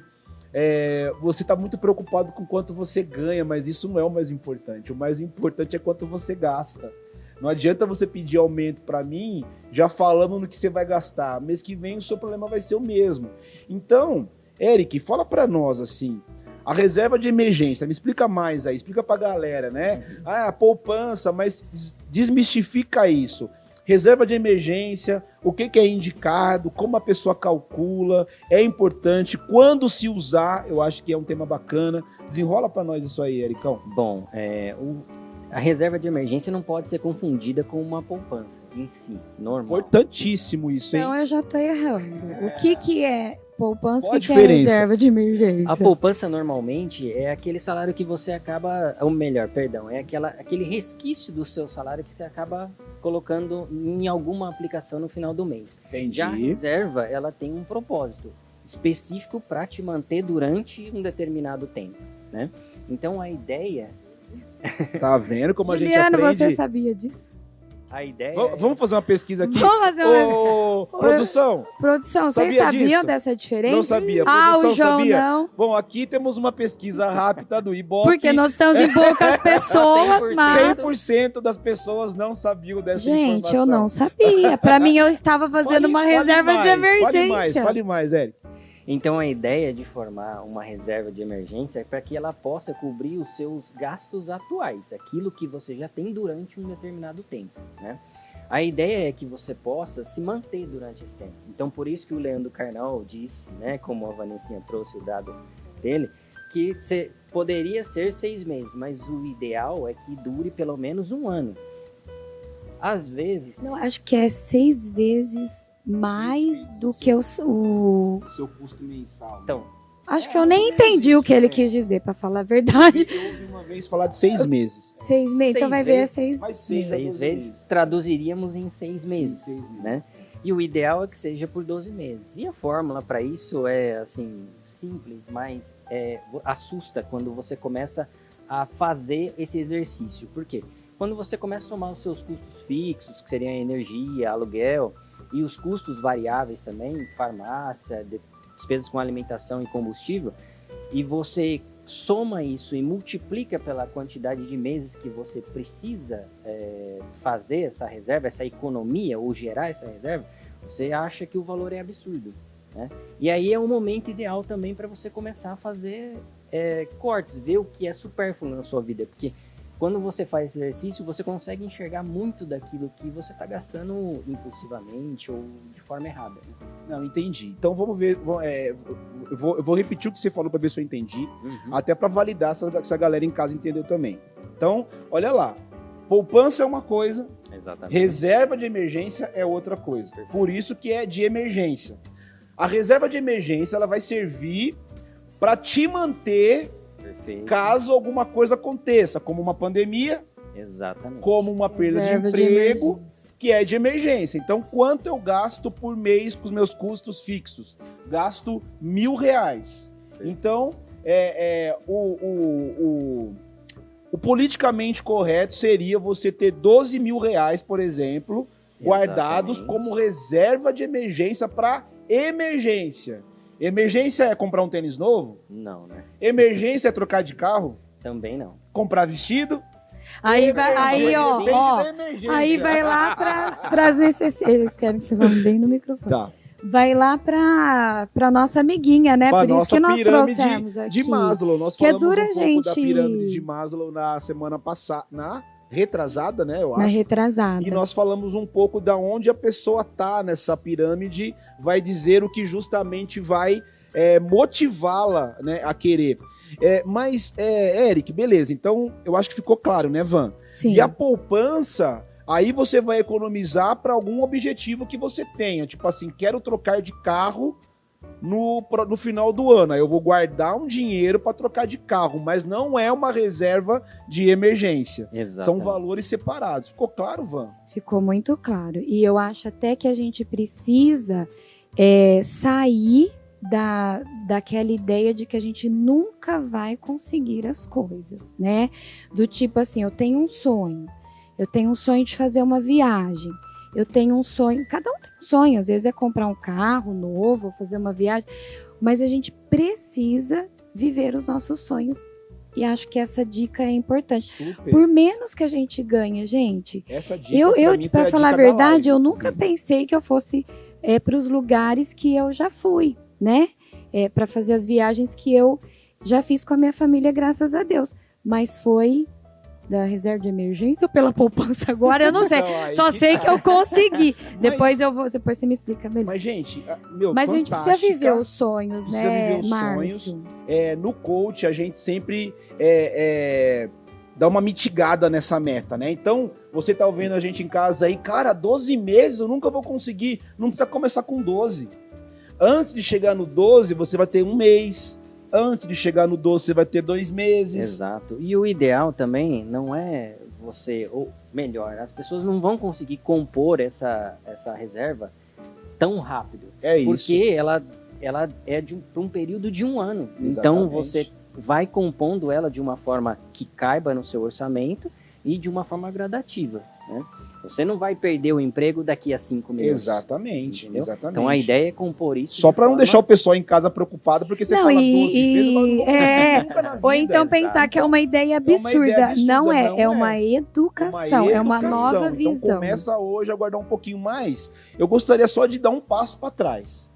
você tá muito preocupado com quanto você ganha, mas isso não é o mais importante. O mais importante é quanto você gasta. Não adianta você pedir aumento para mim, já falando no que você vai gastar. Mês que vem o seu problema vai ser o mesmo. Então, Eric, fala para nós assim, a reserva de emergência, me explica mais aí, explica pra galera, né? Ah, poupança, mas desmistifica isso. Reserva de emergência, o que é indicado, como a pessoa calcula, é importante, quando se usar, eu acho que é um tema bacana. Desenrola pra nós isso aí, Ericão. Bom, a reserva de emergência não pode ser confundida com uma poupança em si, normal. Importantíssimo isso, hein? Então eu já tô errando. O que é poupança, Qual a o que é diferença? reserva de emergência? A poupança normalmente é aquele salário que você acaba, ou melhor, perdão, é aquele resquício do seu salário que você acaba colocando em alguma aplicação no final do mês. Entendi. Já a reserva, ela tem um propósito específico para te manter durante um determinado tempo, né? Então a ideia... Tá vendo como a gente Juliana, aprende? você sabia disso? A ideia Vamos fazer uma pesquisa aqui? Vamos fazer uma... Ô, produção, Produção, vocês sabia sabiam disso? dessa diferença? Não sabia. Ah, Produção o João sabia? não. Bom, aqui temos uma pesquisa rápida do Ibope. Porque nós estamos em poucas pessoas, 100%. mas... 100% das pessoas não sabiam dessa Gente, informação. eu não sabia. Pra mim, eu estava fazendo uma reserva de emergência. Fale mais, Eric. Então a ideia de formar uma reserva de emergência é para que ela possa cobrir os seus gastos atuais, aquilo que você já tem durante um determinado tempo, né? A ideia é que você possa se manter durante esse tempo. Então por isso que o Leandro Carnal disse, né, como a Vanessinha trouxe o dado dele, que poderia ser 6 meses, mas o ideal é que dure pelo menos um ano. Às vezes... Não, acho que é 6 vezes mais do que o... O seu custo mensal. Então, Acho que eu nem entendi o que ele quis dizer, pra falar a verdade. Eu ouvi uma vez falar de 6 meses. 6 meses, então vai ver é 6. Mas sim, 6 vezes traduziríamos em 6 meses, 6 meses. né? E o ideal é que seja por 12 meses. E a fórmula para isso é, assim, simples, mas assusta quando você começa a fazer esse exercício. Por quê? Quando você começa a somar os seus custos fixos, que seriam a energia, aluguel, e os custos variáveis também, farmácia, despesas com alimentação e combustível, e você soma isso e multiplica pela quantidade de meses que você precisa fazer essa reserva, essa economia, ou gerar essa reserva, você acha que o valor é absurdo, né? E aí é um momento ideal também para você começar a fazer cortes, ver o que é supérfluo na sua vida, porque quando você faz esse exercício, você consegue enxergar muito daquilo que você está gastando impulsivamente ou de forma errada, né? Não, entendi. Então vamos ver. Eu vou repetir o que você falou para ver se eu entendi, até para validar se a galera em casa entendeu também. Então, olha lá. Poupança é uma coisa, Exatamente. reserva de emergência é outra coisa. Perfeito. Por isso que é de emergência. A reserva de emergência ela vai servir para te manter Perfeito. caso alguma coisa aconteça, como uma pandemia, Exatamente. como uma perda Reserva de emprego, emergência. que é de emergência. Então, quanto eu gasto por mês com os meus custos fixos? Gasto R$1.000. Então, o politicamente correto seria você ter R$12.000, por exemplo, guardados Exatamente. como reserva de emergência para emergência. Emergência é comprar um tênis novo? Não, né? Emergência é trocar de carro? Também não. Comprar vestido? Aí vai, aí, ó, aí vai lá para as necessidades. Eles querem que você vá bem no microfone. Tá. Vai lá para nossa amiguinha, né? Pra Por isso que nós trouxemos aqui. de Maslow. Nós que falamos dura, um pouco gente, da pirâmide de Maslow na semana passada, na retrasada, né, eu acho. Na retrasada. E nós falamos um pouco da onde a pessoa tá nessa pirâmide, vai dizer o que justamente vai motivá-la, né, a querer. Mas, Eric, beleza, então eu acho que ficou claro, né, Van? Sim. E a poupança, aí você vai economizar para algum objetivo que você tenha. Tipo assim, quero trocar de carro no final do ano. Aí eu vou guardar um dinheiro para trocar de carro, mas não é uma reserva de emergência. Exatamente. São valores separados. Ficou claro, Van? Ficou muito claro. E eu acho até que a gente precisa sair daquela ideia de que a gente nunca vai conseguir as coisas, né? Do tipo assim, eu tenho um sonho de fazer uma viagem, eu tenho um sonho, cada um tem um sonho, às vezes é comprar um carro novo, fazer uma viagem, mas a gente precisa viver os nossos sonhos. E acho que essa dica é importante. Super. Por menos que a gente ganhe, gente. Essa dica, Eu pra mim, foi para a falar a dica da verdade, live. eu nunca pensei que eu fosse para os lugares que eu já fui, né? Para fazer as viagens que eu já fiz com a minha família, graças a Deus. Mas foi da reserva de emergência ou pela poupança agora? Eu não sei. Então, aí Só sei que eu consegui. Mas- Depois você me explica melhor. Mas, gente, Mas a gente precisa fantástica. viver os sonhos, Precisa né, viver os Márcio? No coach, a gente sempre dá uma mitigada nessa meta, né? Então, você tá ouvindo a gente em casa aí, cara, 12 meses eu nunca vou conseguir. Não precisa começar com 12. Antes de chegar no 12, você vai ter um mês. Antes de chegar no 12, você vai ter 2 meses. Exato. E o ideal também não é você, ou melhor, as pessoas não vão conseguir compor essa reserva tão rápido. É isso. Porque ela é para um período de 1 ano. Então Exatamente. você vai compondo ela de uma forma que caiba no seu orçamento e de uma forma gradativa, né? Você não vai perder o emprego daqui a 5 meses. Exatamente, Entendeu? exatamente. Então a ideia é compor isso. Só de para não forma- deixar o pessoal em casa preocupado, porque você Não, fala e- 12 vezes, mas não vou é, nunca na Ou vida. então exato. pensar que é uma ideia ideia absurda. absurda, Não é, não é é. uma educação, é uma nova Então visão. começa hoje a guardar um pouquinho mais. Eu gostaria só de dar um passo para trás.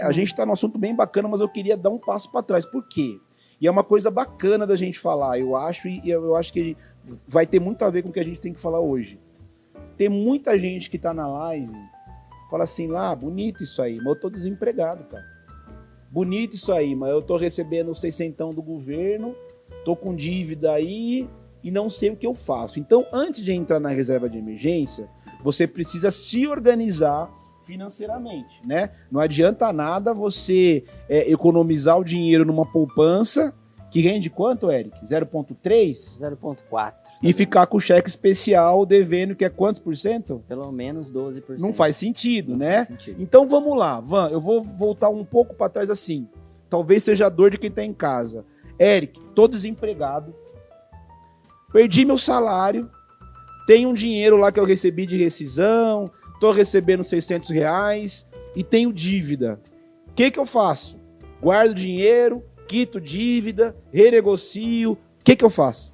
A gente está num assunto bem bacana, mas eu queria dar um passo para trás. Por quê? E é uma coisa bacana da gente falar, eu acho, e eu acho que vai ter muito a ver com o que a gente tem que falar hoje. Tem muita gente que tá na live, fala assim, lá, bonito isso aí, mas eu tô desempregado, cara. Bonito isso aí, mas eu tô recebendo 600 do governo, tô com dívida aí e não sei o que eu faço. Então, antes de entrar na reserva de emergência, você precisa se organizar financeiramente, né? Não adianta nada você economizar o dinheiro numa poupança que rende quanto, Eric? 0,3? 0,4. E ficar com o cheque especial devendo que é quantos por cento? Pelo menos 12%. Não faz sentido, Não né? faz sentido. Então vamos lá, Van, eu vou voltar um pouco para trás assim. Talvez seja a dor de quem tá em casa. Eric, tô desempregado, perdi meu salário, tenho um dinheiro lá que eu recebi de rescisão, tô recebendo R$600 e tenho dívida. O que eu faço? Guardo dinheiro, quito dívida, renegocio, o que eu faço?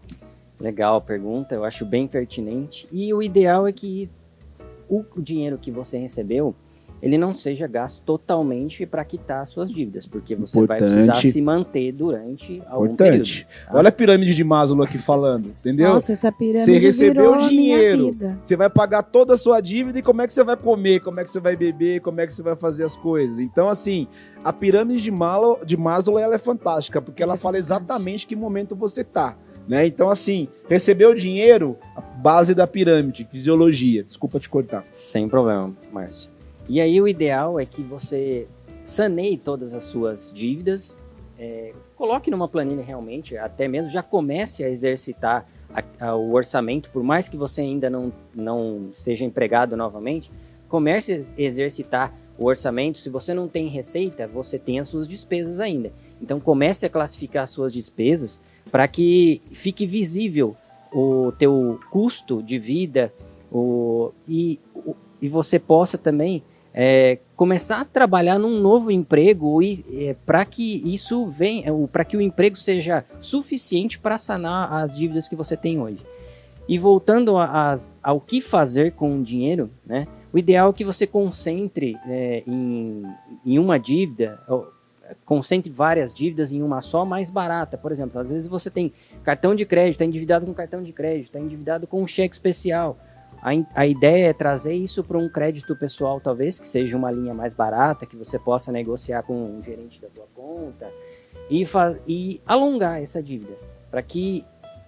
Legal a pergunta, eu acho bem pertinente. E o ideal é que o dinheiro que você recebeu, ele não seja gasto totalmente para quitar as suas dívidas, porque você vai precisar se manter durante algum Importante. período. Tá? Olha a pirâmide de Maslow aqui falando, entendeu? Nossa, essa pirâmide Você recebeu virou a dinheiro. minha vida. Você vai pagar toda a sua dívida e como é que você vai comer, como é que você vai beber, como é que você vai fazer as coisas. Então, assim, a pirâmide de Maslow ela é fantástica, porque ela fala exatamente que momento você tá. Né? Então, assim, recebeu dinheiro, a base da pirâmide, fisiologia. Desculpa te cortar. Sem problema, Márcio. E aí o ideal é que você saneie todas as suas dívidas, coloque numa planilha realmente, até mesmo já comece a exercitar o orçamento, por mais que você ainda não esteja empregado novamente, comece a exercitar o orçamento. Se você não tem receita, você tem as suas despesas ainda. Então comece a classificar as suas despesas para que fique visível o teu custo de vida e você possa também começar a trabalhar num novo emprego para que isso venha, para que o emprego seja suficiente para sanar as dívidas que você tem hoje. E voltando ao que fazer com o dinheiro, né? O ideal é que você concentre em uma dívida, concentre várias dívidas em uma só mais barata. Por exemplo, às vezes você tem cartão de crédito, está endividado com cartão de crédito, está endividado com um cheque especial. A ideia é trazer isso para um crédito pessoal, talvez, que seja uma linha mais barata, que você possa negociar com o gerente da tua conta e alongar essa dívida, para que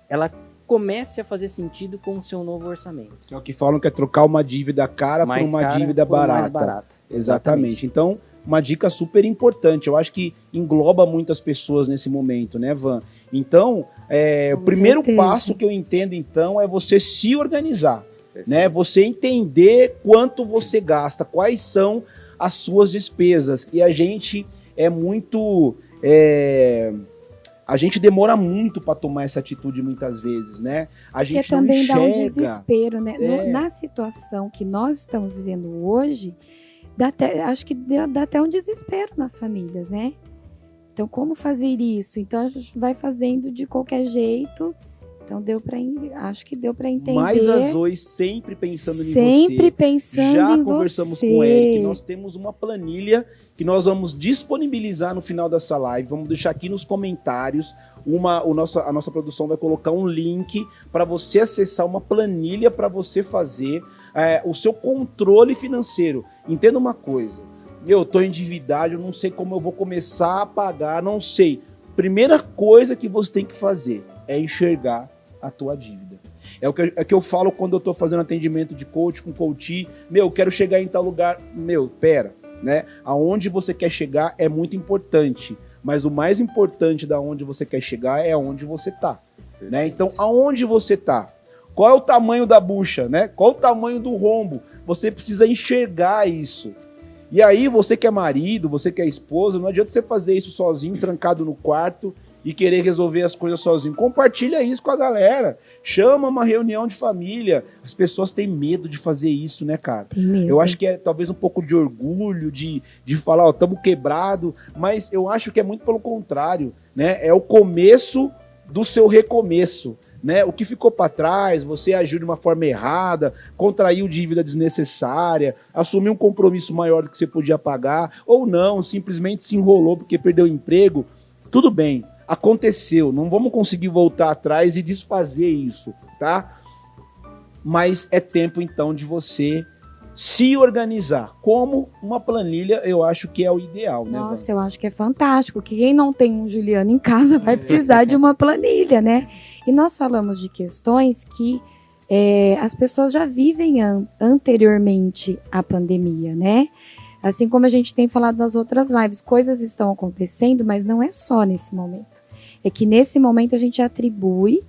ela comece a fazer sentido com o seu novo orçamento. É o que falam que é trocar uma dívida cara por uma dívida barata. Mais barata. Exatamente. Então, uma dica super importante. Eu acho que engloba muitas pessoas nesse momento, né, Van? Então, o primeiro passo que eu entendo, então, é você se organizar, né? Você entender quanto você gasta, quais são as suas despesas. E a gente a gente demora muito para tomar essa atitude muitas vezes, né? A gente porque também enxerga. Dá um desespero, né? Na situação que nós estamos vivendo hoje, acho que dá até um desespero nas famílias, né? Então, como fazer isso? Então, a gente vai fazendo de qualquer jeito. Então, acho que deu para entender. Mais Azores sempre pensando em você. Sempre pensando Já em conversamos você. com o Eric. Nós temos uma planilha que nós vamos disponibilizar no final dessa live. Vamos deixar aqui nos comentários. A nossa produção vai colocar um link para você acessar uma planilha para você fazer o seu controle financeiro. Entenda uma coisa. Eu estou endividado, eu não sei como eu vou começar a pagar, não sei. Primeira coisa que você tem que fazer é enxergar a tua dívida. É o que eu falo quando eu estou fazendo atendimento de coach com coach. Eu quero chegar em tal lugar. Pera, né? Aonde você quer chegar é muito importante, mas o mais importante da onde você quer chegar é aonde você tá, né? Então, aonde você tá? Qual é o tamanho da bucha, né? Qual é o tamanho do rombo? Você precisa enxergar isso. E aí, você que é marido, você que é esposa, não adianta você fazer isso sozinho, trancado no quarto e querer resolver as coisas sozinho. Compartilha isso com a galera. Chama uma reunião de família. As pessoas têm medo de fazer isso, né, cara? Tem medo. Eu acho que é talvez um pouco de orgulho, de falar, estamos quebrado, mas eu acho que é muito pelo contrário, né? É o começo do seu recomeço, né? O que ficou para trás, você agiu de uma forma errada, contraiu dívida desnecessária, assumiu um compromisso maior do que você podia pagar, ou não, simplesmente se enrolou porque perdeu o emprego. Tudo bem. Aconteceu, não vamos conseguir voltar atrás e desfazer isso, tá? Mas é tempo, então, de você se organizar. Como uma planilha, eu acho que é o ideal, né? Nossa, eu acho que é fantástico, que quem não tem um Juliano em casa vai precisar de uma planilha, né? E nós falamos de questões que as pessoas já vivem anteriormente à pandemia, né? Assim como a gente tem falado nas outras lives, coisas estão acontecendo, mas não é só nesse momento. É que nesse momento a gente atribui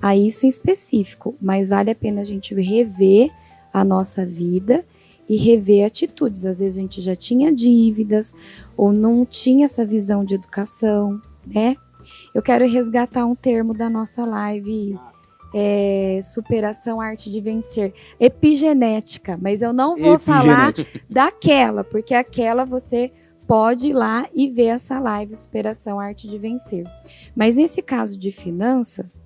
a isso em específico, mas vale a pena a gente rever a nossa vida e rever atitudes. Às vezes a gente já tinha dívidas ou não tinha essa visão de educação, né? Eu quero resgatar um termo da nossa live, superação, arte de vencer, epigenética, mas eu não vou falar daquela, porque aquela você pode ir lá e ver essa live, superação, arte de vencer. Mas nesse caso de finanças,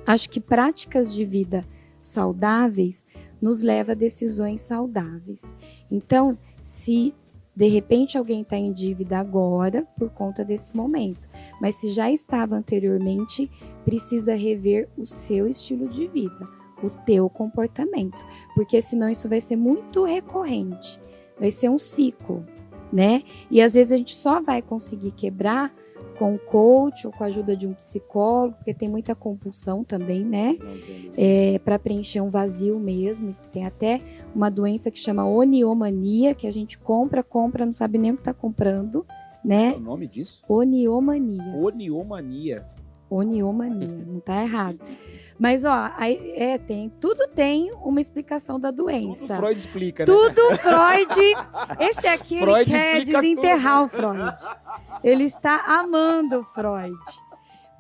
acho que práticas de vida saudáveis nos leva a decisões saudáveis. Então, se de repente alguém está em dívida agora por conta desse momento, mas se já estava anteriormente, precisa rever o seu estilo de vida, o teu comportamento, porque senão isso vai ser muito recorrente, vai ser um ciclo, né? E às vezes a gente só vai conseguir quebrar com um coach ou com a ajuda de um psicólogo, porque tem muita compulsão também, né? Para preencher um vazio mesmo. Tem até uma doença que chama oniomania, que a gente compra, não sabe nem o que está comprando, né? Qual é o nome disso? Oniomania. Oniomania, não tá errado. Mas, ó, tudo tem uma explicação da doença. Tudo Freud explica, né? Tudo Freud. Esse aqui, Freud ele quer explica desenterrar tudo. o Freud. Ele está amando o Freud.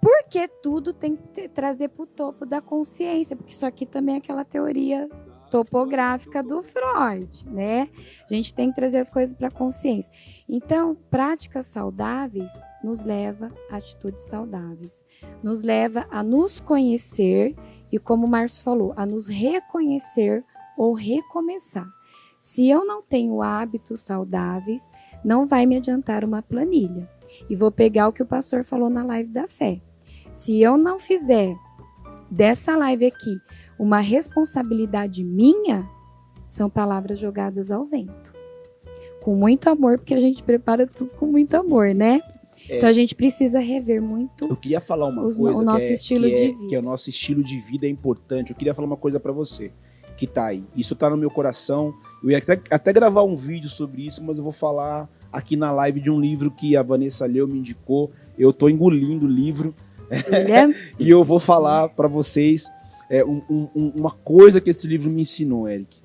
Porque tudo tem que trazer para o topo da consciência, porque isso aqui também é aquela teoria topográfica do Freud, né? A gente tem que trazer as coisas para a consciência. Então, práticas saudáveis nos leva a atitudes saudáveis, nos leva a nos conhecer e como o Márcio falou, a nos reconhecer ou recomeçar. Se eu não tenho hábitos saudáveis, não vai me adiantar uma planilha. E vou pegar o que o pastor falou na live da fé. Se eu não fizer dessa live aqui uma responsabilidade minha, são palavras jogadas ao vento. Com muito amor, porque a gente prepara tudo com muito amor, né? Então a gente precisa rever muito. Eu queria falar uma coisa o nosso estilo de vida. Que é o nosso estilo de vida é importante. Eu queria falar uma coisa para você que tá aí. Isso tá no meu coração. Eu ia até gravar um vídeo sobre isso, mas eu vou falar aqui na live de um livro que a Vanessa leu, me indicou. Eu tô engolindo o livro. E eu vou falar para vocês uma coisa que esse livro me ensinou, Eric.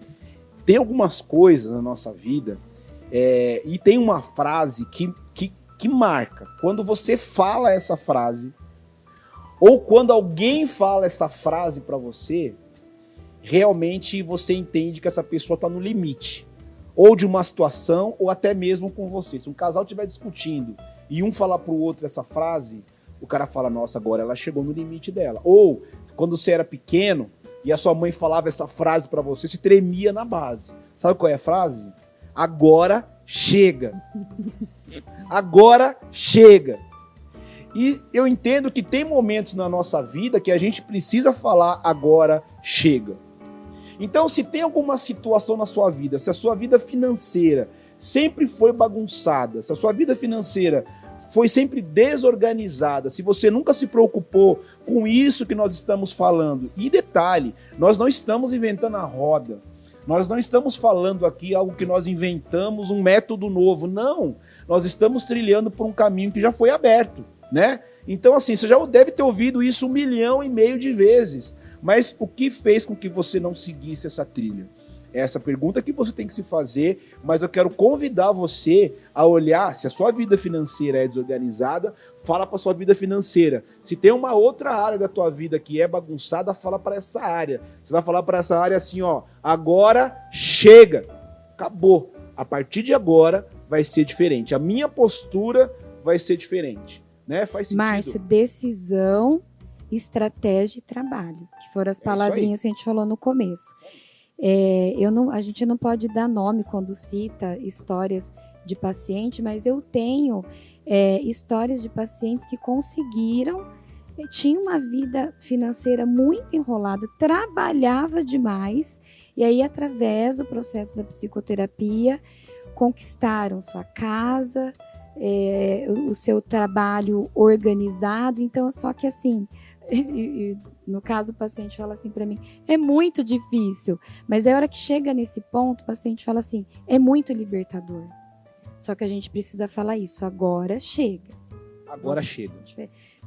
Tem algumas coisas na nossa vida e tem uma frase que marca. Quando você fala essa frase, ou quando alguém fala essa frase para você, realmente você entende que essa pessoa está no limite. Ou de uma situação, ou até mesmo com você. Se um casal estiver discutindo e um falar para o outro essa frase, o cara fala, nossa, agora ela chegou no limite dela. Ou, quando você era pequeno e a sua mãe falava essa frase para você, se tremia na base. Sabe qual é a frase? Agora chega. Agora chega. E eu entendo que tem momentos na nossa vida que a gente precisa falar agora chega. Então, se tem alguma situação na sua vida, se a sua vida financeira sempre foi bagunçada, se a sua vida financeira foi sempre desorganizada, se você nunca se preocupou com isso que nós estamos falando, e detalhe, nós não estamos inventando a roda, nós não estamos falando aqui algo que nós inventamos, um método novo, não, nós estamos trilhando por um caminho que já foi aberto, né? Então, assim, você já deve ter ouvido isso 1,5 milhão de vezes, mas o que fez com que você não seguisse essa trilha? Essa pergunta que você tem que se fazer, mas eu quero convidar você a olhar, se a sua vida financeira é desorganizada, fala para a sua vida financeira. Se tem uma outra área da tua vida que é bagunçada, fala para essa área. Você vai falar para essa área assim, ó, agora chega, acabou. A partir de agora vai ser diferente. A minha postura vai ser diferente, né? Faz sentido. Márcio, decisão, estratégia e trabalho, que foram as palavrinhas que a gente falou no começo. A gente não pode dar nome quando cita histórias de paciente, mas eu tenho histórias de pacientes que conseguiram, tinham uma vida financeira muito enrolada, trabalhava demais, e aí através do processo da psicoterapia conquistaram sua casa, o seu trabalho organizado. Então, só que assim, no caso o paciente fala assim para mim, é muito difícil, mas a hora que chega nesse ponto, o paciente fala assim, é muito libertador. Só que a gente precisa falar isso, agora chega. Agora chega.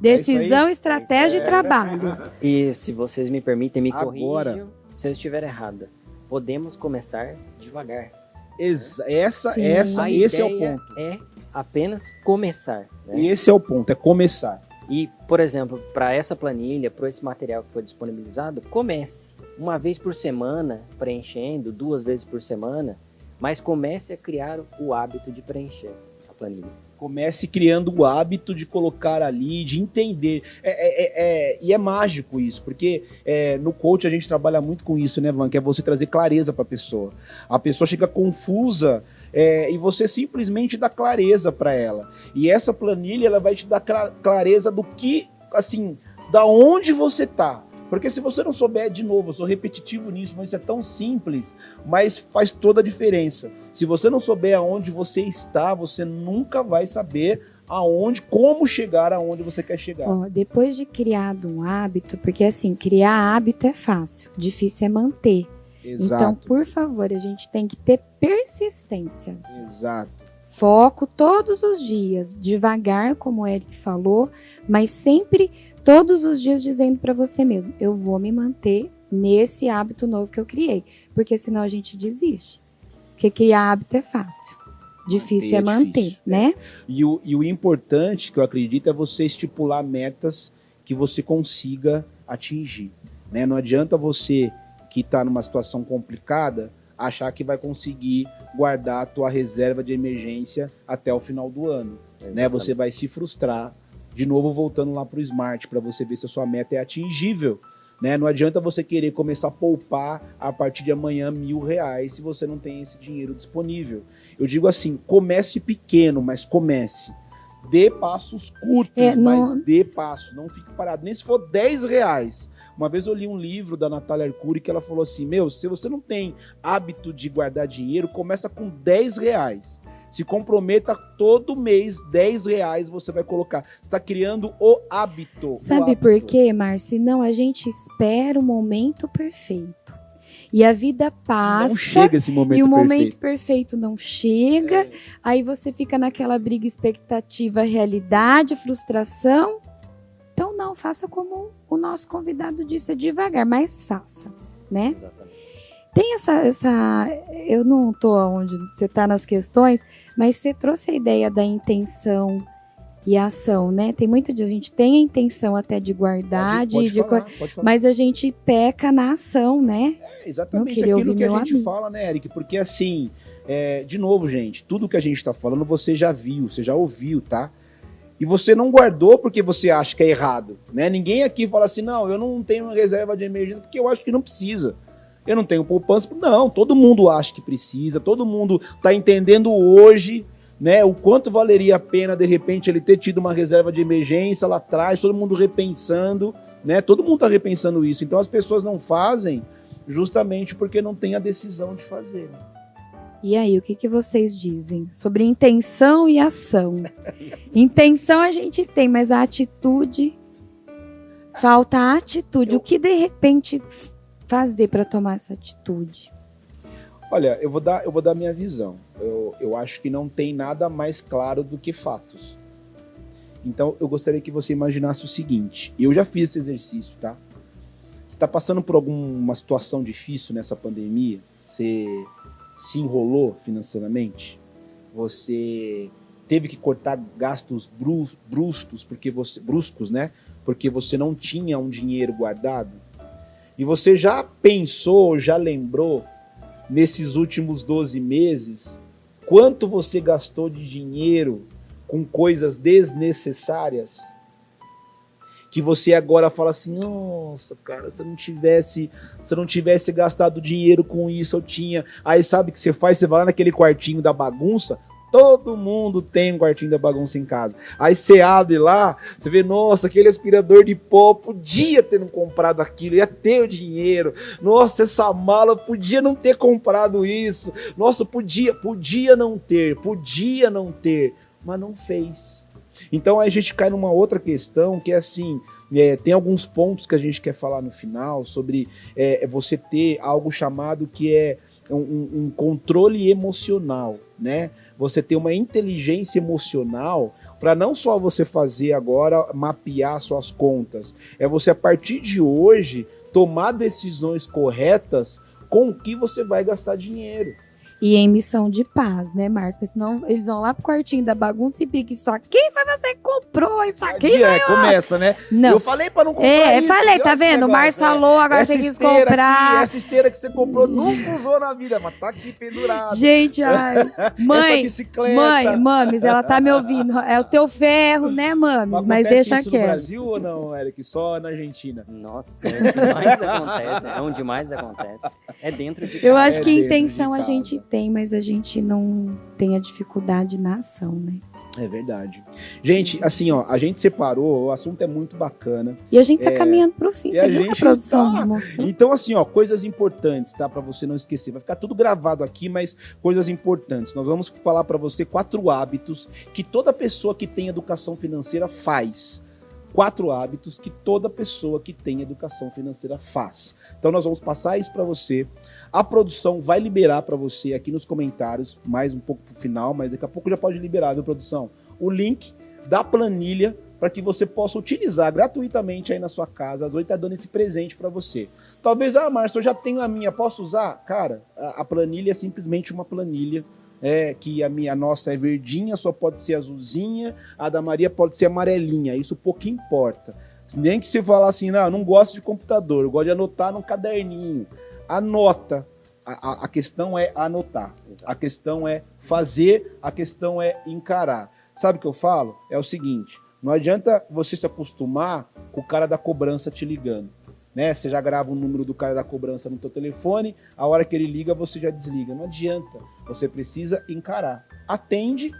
Decisão, estratégia e trabalho. E se vocês me permitem, me corrijam se eu estiver errada. Podemos começar devagar. Esse é o ponto. É apenas começar. Né? Esse é o ponto, é começar. E, por exemplo, para essa planilha, para esse material que foi disponibilizado, comece uma vez por semana preenchendo, 2 vezes por semana, mas comece a criar o hábito de preencher a planilha. Comece criando o hábito de colocar ali, de entender. E é mágico isso, porque no coach a gente trabalha muito com isso, né, Van? Que é você trazer clareza para a pessoa. A pessoa chega confusa e você simplesmente dá clareza para ela. E essa planilha ela vai te dar clareza do que, assim, da onde você tá. Porque se você não souber, de novo, eu sou repetitivo nisso, mas isso é tão simples, mas faz toda a diferença. Se você não souber aonde você está, você nunca vai saber como chegar aonde você quer chegar. Depois de criado um hábito, porque assim, criar hábito é fácil, difícil é manter. Exato. Então, por favor, a gente tem que ter persistência. Exato. Foco todos os dias, devagar, como o Eric falou, mas sempre todos os dias dizendo para você mesmo, eu vou me manter nesse hábito novo que eu criei, porque senão a gente desiste. Porque criar hábito é fácil, difícil é manter, né? E o importante, que eu acredito, é você estipular metas que você consiga atingir, né? Não adianta você que está numa situação complicada achar que vai conseguir guardar a tua reserva de emergência até o final do ano, né? Você vai se frustrar. De novo, voltando lá para o Smart, para você ver se a sua meta é atingível, né? Não adianta você querer começar a poupar a partir de amanhã R$1.000 se você não tem esse dinheiro disponível. Eu digo assim, comece pequeno, mas comece. Dê passos curtos, mas dê passos, não fique parado. Nem se for R$10. Uma vez eu li um livro da Natália Arcuri que ela falou assim, se você não tem hábito de guardar dinheiro, começa com R$10. Se comprometa todo mês, R$10 você vai colocar. Você está criando o hábito. Sabe por quê, Márcio? Não, a gente espera o momento perfeito. E a vida passa. Não chega esse momento perfeito. E o momento perfeito não chega. Aí você fica naquela briga, expectativa, realidade, frustração. Então não, faça como o nosso convidado disse, devagar, mas faça, né? Exatamente. Tem essa eu não estou onde você está nas questões, mas você trouxe a ideia da intenção e a ação, né? Tem muito disso, a gente tem a intenção até de guardar, pode falar. Mas a gente peca na ação, né? Exatamente aquilo que a gente fala, né, Eric? Porque assim, de novo, gente, tudo que a gente está falando você já viu, você já ouviu, tá? E você não guardou porque você acha que é errado, né? Ninguém aqui fala assim, não, eu não tenho reserva de emergência porque eu acho que não precisa. Eu não tenho poupança. Não, todo mundo acha que precisa, todo mundo está entendendo hoje, né, o quanto valeria a pena, de repente, ele ter tido uma reserva de emergência lá atrás, todo mundo repensando, né? Todo mundo está repensando isso. Então as pessoas não fazem justamente porque não tem a decisão de fazer. E aí, o que vocês dizem sobre intenção e ação? Intenção a gente tem, mas a atitude, falta a atitude. O que de repente fazer para tomar essa atitude? Olha, eu vou dar minha visão. Eu acho que não tem nada mais claro do que fatos. Então, eu gostaria que você imaginasse o seguinte. Eu já fiz esse exercício, tá? Você está passando por alguma situação difícil nessa pandemia? Você se enrolou financeiramente? Você teve que cortar gastos bruscos, bruscos, né? Porque você não tinha um dinheiro guardado? E você já pensou, já lembrou, nesses últimos 12 meses, quanto você gastou de dinheiro com coisas desnecessárias? Que você agora fala assim, nossa, cara, se eu não tivesse gastado dinheiro com isso, eu tinha. Aí sabe o que você faz? Você vai lá naquele quartinho da bagunça. Todo mundo tem um quartinho da bagunça em casa. Aí você abre lá, você vê, nossa, aquele aspirador de pó, podia ter não comprado aquilo, ia ter o dinheiro. Nossa, essa mala, podia não ter comprado isso. Nossa, podia não ter, mas não fez. Então a gente cai numa outra questão que é assim, tem alguns pontos que a gente quer falar no final sobre você ter algo chamado que é um controle emocional, né? Você ter uma inteligência emocional para não só você fazer agora, mapear suas contas, é você a partir de hoje tomar decisões corretas com o que você vai gastar dinheiro. E em missão de paz, né, Márcio? Porque senão eles vão lá pro quartinho da bagunça e pique, isso aqui foi você que comprou, isso aqui começa, né? Não. Eu falei pra não comprar isso. Falei, tá vendo? O Márcio falou, agora você quis comprar. Aqui, essa esteira que você comprou, nunca usou na vida, mas tá aqui pendurada. Gente, ai. Mãe, essa bicicleta. Mames, ela tá me ouvindo. É o teu ferro, né, Mames? Mas deixa isso quieto. No Brasil ou não, Eric? Só na Argentina? Nossa, é onde mais acontece. É dentro de casa. Eu acho que a intenção a gente tem, mas a gente não tem a dificuldade na ação, né? É verdade. Gente, assim, ó, a gente separou, o assunto é muito bacana. E a gente tá caminhando pro fim, você viu a produção de moção? Então, assim, ó, coisas importantes, tá? Pra você não esquecer. Vai ficar tudo gravado aqui, mas coisas importantes. Nós vamos falar pra você 4 hábitos que toda pessoa que tem educação financeira faz. 4 hábitos que toda pessoa que tem educação financeira faz. Então nós vamos passar isso para você. A produção vai liberar para você aqui nos comentários, mais um pouco pro final, mas daqui a pouco já pode liberar, viu, produção? O link da planilha para que você possa utilizar gratuitamente aí na sua casa. A Zoe tá dando esse presente para você. Talvez, Márcio, eu já tenho a minha, posso usar? Cara, a planilha é simplesmente uma planilha. Que a nossa é verdinha, só pode ser azulzinha, a da Maria pode ser amarelinha, isso pouco importa. Nem que você falar assim, não gosto de computador, eu gosto de anotar num caderninho. Anota. A questão é anotar. A questão é fazer, a questão é encarar. Sabe o que eu falo? É o seguinte, não adianta você se acostumar com o cara da cobrança te ligando. né? Você já grava o número do cara da cobrança no teu telefone, a hora que ele liga, você já desliga. Não adianta. Você precisa encarar. Atende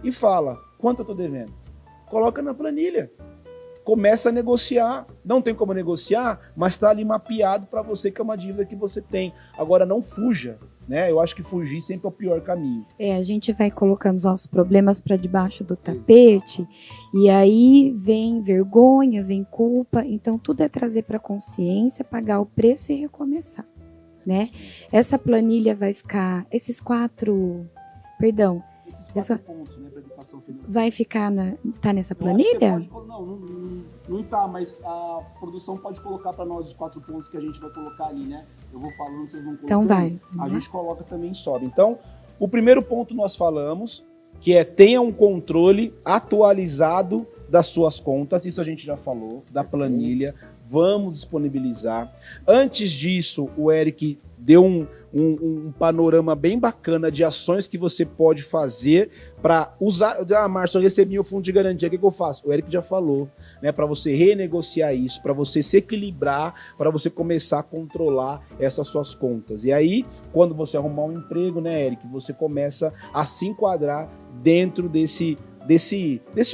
e fala, quanto eu tô devendo? Coloca na planilha. Começa a negociar. Não tem como negociar, mas está ali mapeado para você que é uma dívida que você tem. Agora, não fuja, né? Eu acho que fugir sempre é o pior caminho. A gente vai colocando os nossos problemas para debaixo do tapete e aí vem vergonha, vem culpa. Então, tudo é trazer para a consciência, pagar o preço e recomeçar, né? Essa planilha vai ficar... Esses quatro pontos, né, para educação financeira. Vai ficar tá nessa planilha? Não tá, mas a produção pode colocar para nós os 4 pontos que a gente vai colocar ali, né? Eu vou falando, vocês vão colocando. Então vai. A gente coloca também sobe. Então, o primeiro ponto nós falamos, que é tenha um controle atualizado das suas contas. Isso a gente já falou, da planilha. Vamos disponibilizar. Antes disso, o Eric deu um panorama bem bacana de ações que você pode fazer para usar. Márcio, eu recebi o fundo de garantia, o que eu faço? O Eric já falou, né? Para você renegociar isso, para você se equilibrar, para você começar a controlar essas suas contas. E aí, quando você arrumar um emprego, né, Eric, você começa a se enquadrar dentro desse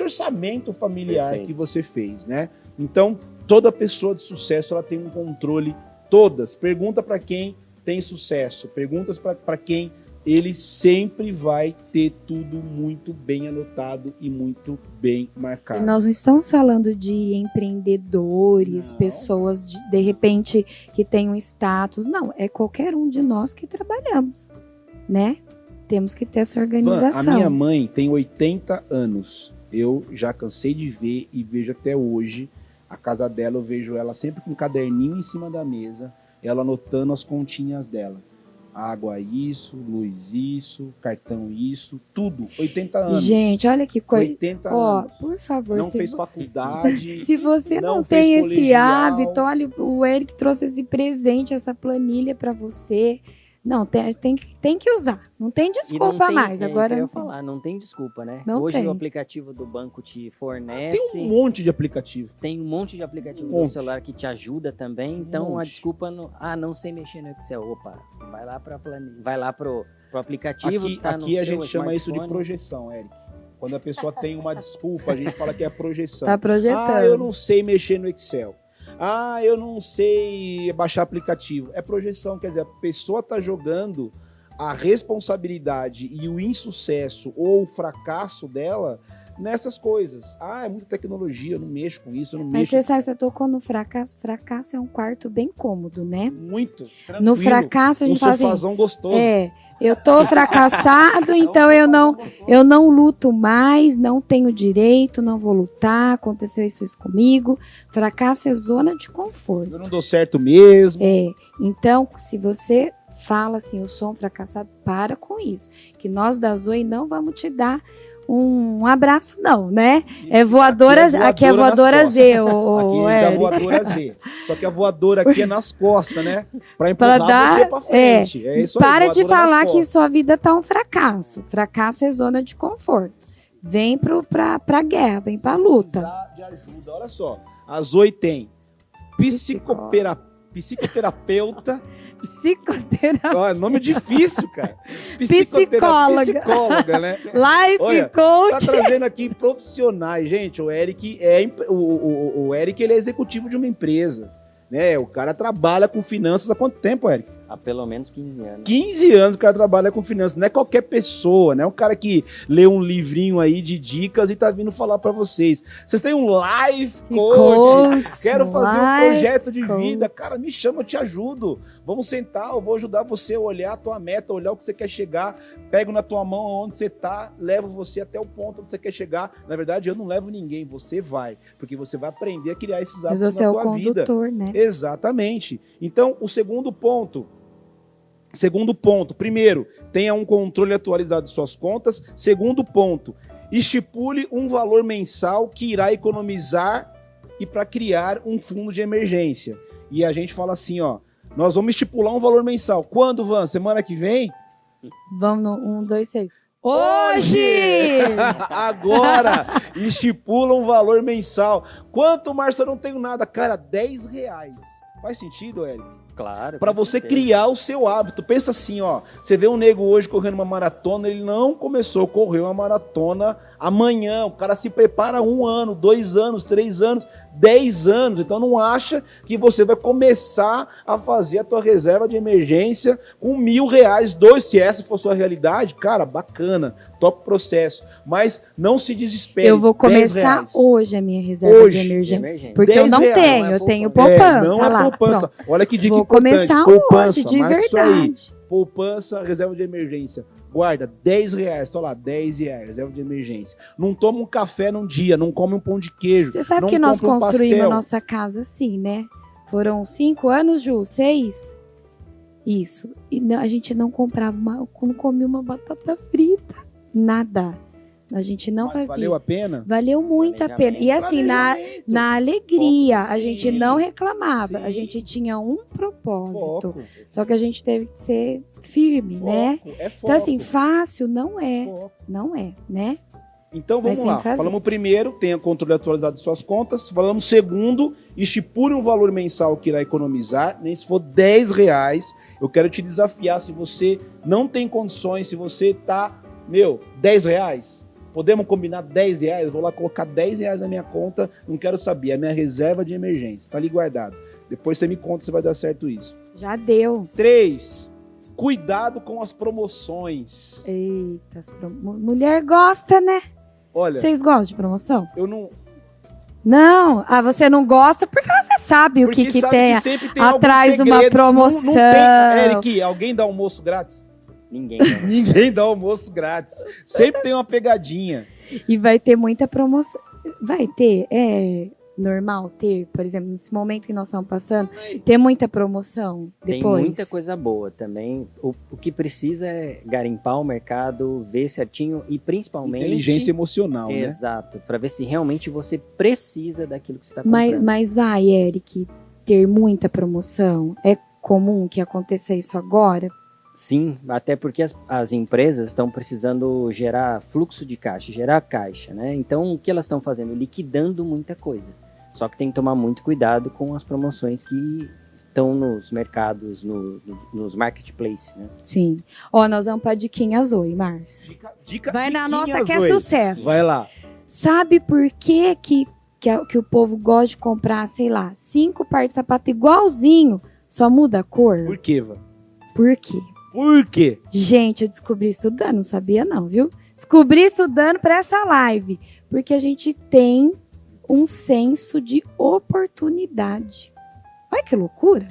orçamento familiar. Perfeito. Que você fez, né? Então, toda pessoa de sucesso ela tem um controle, todas. Pergunta para quem tem sucesso, perguntas para quem ele sempre vai ter tudo muito bem anotado e muito bem marcado. E nós não estamos falando de empreendedores, não. Pessoas de repente que têm um status, não, é qualquer um de nós que trabalhamos, né? Temos que ter essa organização. A minha mãe tem 80 anos, eu já cansei de ver e vejo até hoje. A casa dela, eu vejo ela sempre com um caderninho em cima da mesa, ela anotando as continhas dela. Água isso, luz isso, cartão isso, tudo. 80 anos. Gente, olha que coisa. 80 anos. Por favor. Não fez faculdade. Se você não tem esse colegial. Hábito, olha, o Eric trouxe esse presente, essa planilha para você. Não, tem que usar. Não tem desculpa mais. Agora eu ia falar, não tem desculpa, né? Não Hoje tem. O aplicativo do banco te fornece. Tem um monte de aplicativo. Tem um monte de aplicativo no celular que te ajuda também. Então a desculpa não sei mexer no Excel. Opa, vai lá para planilha, vai lá pro aplicativo. Aqui a gente chama isso de projeção, Eric. Quando a pessoa tem uma desculpa, a gente fala que é projeção. Tá projetando. Ah, eu não sei mexer no Excel. Ah, eu não sei baixar aplicativo. É projeção, quer dizer, a pessoa está jogando a responsabilidade e o insucesso ou o fracasso dela nessas coisas. Ah, é muita tecnologia, eu não mexo com isso, eu não mexo. Mas você sabe, você tocou no fracasso. Fracasso é um quarto bem cômodo, né? Muito. Tranquilo. No fracasso a gente fala assim... Um sofazão gostoso. Eu tô fracassado, então eu não luto mais, não tenho direito, não vou lutar, aconteceu isso comigo. Fracasso é zona de conforto. Eu não dou certo mesmo. Então, se você fala assim, eu sou um fracassado, para com isso. Que nós da Zoe não vamos te dar um abraço, não, né? Aqui é voadora Z. Aqui a gente dá voadora Z. Só que a voadora aqui é nas costas, né? Pra empurrar você pra frente. É isso aí, para de falar que sua vida tá um fracasso. Fracasso é zona de conforto. Vem pra guerra, vem pra luta. Precisar de ajuda, olha só. A Zoe tem psicoterapeuta. Psicoterapeuta. Nome difícil, cara. Psicóloga, né? Life coach. Tá trazendo aqui profissionais, gente. O Eric o Eric, ele é executivo de uma empresa, né? O cara trabalha com finanças há quanto tempo, Eric? Há pelo menos 15 anos. 15 anos o cara trabalha com finanças. Não é qualquer pessoa, né? Um cara que lê um livrinho aí de dicas e tá vindo falar pra vocês. Vocês têm um life coach. Quero fazer um projeto de vida. Cara, me chama, eu te ajudo. Vamos sentar, eu vou ajudar você a olhar a tua meta, olhar o que você quer chegar. Pego na tua mão onde você tá, levo você até o ponto onde você quer chegar. Na verdade, eu não levo ninguém, você vai. Porque você vai aprender a criar esses hábitos na tua vida. Mas você é o condutor, né? Exatamente. Então, o segundo ponto, primeiro, tenha um controle atualizado de suas contas. Segundo ponto, estipule um valor mensal que irá economizar e para criar um fundo de emergência. E a gente fala assim, nós vamos estipular um valor mensal. Quando, Van? Semana que vem? Vamos no 1, 2, 3. Hoje! Agora! Estipula um valor mensal. Quanto, Márcio? Eu não tenho nada. Cara, R$10. Faz sentido, Eric? Claro. Para com você certeza. criar o seu hábito. Pensa assim, ó. Você vê um nego hoje correndo uma maratona, ele não começou a correr uma maratona amanhã. O cara se prepara 1 ano, 2 anos, 3 anos, 10 anos. Então não acha que você vai começar a fazer a tua reserva de emergência com R$1.000, 2, se essa for sua realidade. Cara, bacana. Toca o processo. Mas não se desespere. Eu vou começar R$10. hoje a minha reserva Hoje, de de emergência. emergência. Porque eu não R$10, tenho, não é eu tenho poupança. poupança. Não é lá, poupança. pronto. Olha que dica Vou importante. começar Poupança, hoje, de marca isso aí. verdade. Poupança, reserva de emergência. Guarda R$10, só lá, R$10, reserva de emergência. Não toma um café num dia, não come um pão de queijo. Você sabe não que nós compra um construímos a pastel. nossa casa assim, né? Foram 5 anos, Ju? 6? Isso. E a gente não comprava, não comia uma batata frita. Nada. A gente não Mas fazia. valeu a pena? Valeu muito a pena. E assim, na alegria, a gente não reclamava. A Sim. gente tinha um propósito. Foco. Só que a gente teve que ser firme, né? É foco. Então, assim, fácil não é. Foco. Não é, né? Então Mas vamos sem lá. fazer. Falamos primeiro, tenha controle atualizado de suas contas. Falamos segundo, estipule um valor mensal que irá economizar. Nem se for R$10. Eu quero te desafiar. Se você não tem condições, se você tá, R$10. Podemos combinar R$10? Vou lá colocar R$10 na minha conta. Não quero saber. É a minha reserva de emergência. Tá ali guardado. Depois você me conta se vai dar certo isso. Já deu. 3. Cuidado com as promoções. Eita, mulher gosta, né? Olha, Vocês gostam de promoção? eu não... Não. Ah, você não gosta porque você sabe o Porque que sabe tem que sempre tem algum atrás uma segredo. promoção. Não tem, Eric, alguém dá almoço grátis? Ninguém. Não. Ninguém dá almoço grátis. Sempre tem uma pegadinha. E vai ter muita promoção. Vai ter, é normal ter, por exemplo, nesse momento que nós estamos passando, ter muita promoção Tem depois. muita coisa boa também. O que precisa é garimpar o mercado, ver certinho e principalmente... Inteligência emocional, né? Exato, para ver se realmente você precisa daquilo que você está comprando. Mas vai, Eric, ter muita promoção. É comum que aconteça isso agora? Sim, até porque as empresas estão precisando gerar fluxo de caixa, gerar caixa, né? Então, o que elas estão fazendo? Liquidando muita coisa. Só que tem que tomar muito cuidado com as promoções que estão nos mercados, nos marketplaces, né? Sim. Ó, nós vamos para diquinhas hoje, Márcio. Vai na nossa que é sucesso. Vai lá. Sabe por que o povo gosta de comprar, sei lá, 5 pares de sapato igualzinho, só muda a cor? Por quê, Vã? Por quê? Por quê? Gente, eu descobri estudando, não sabia não, viu? Descobri estudando para essa live, porque a gente tem um senso de oportunidade. Olha que loucura.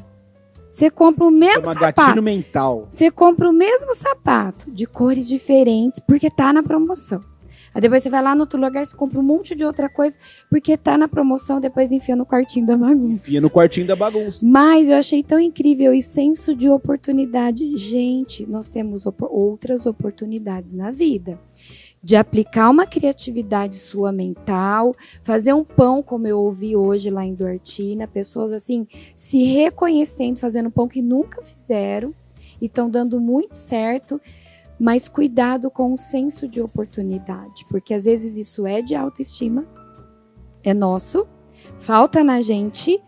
Você compra o mesmo Chama sapato. gatilho mental. Você compra o mesmo sapato de cores diferentes porque tá na promoção. Aí depois você vai lá no outro lugar, você compra um monte de outra coisa porque tá na promoção, depois enfia no quartinho da bagunça. Enfia no quartinho da bagunça. Mas eu achei tão incrível e senso de oportunidade. Gente, nós temos outras oportunidades na vida. De aplicar uma criatividade sua mental, fazer um pão, como eu ouvi hoje lá em Duartina, pessoas assim, se reconhecendo, fazendo pão que nunca fizeram e estão dando muito certo, mas cuidado com o senso de oportunidade, porque às vezes isso é de autoestima, é nosso, falta na gente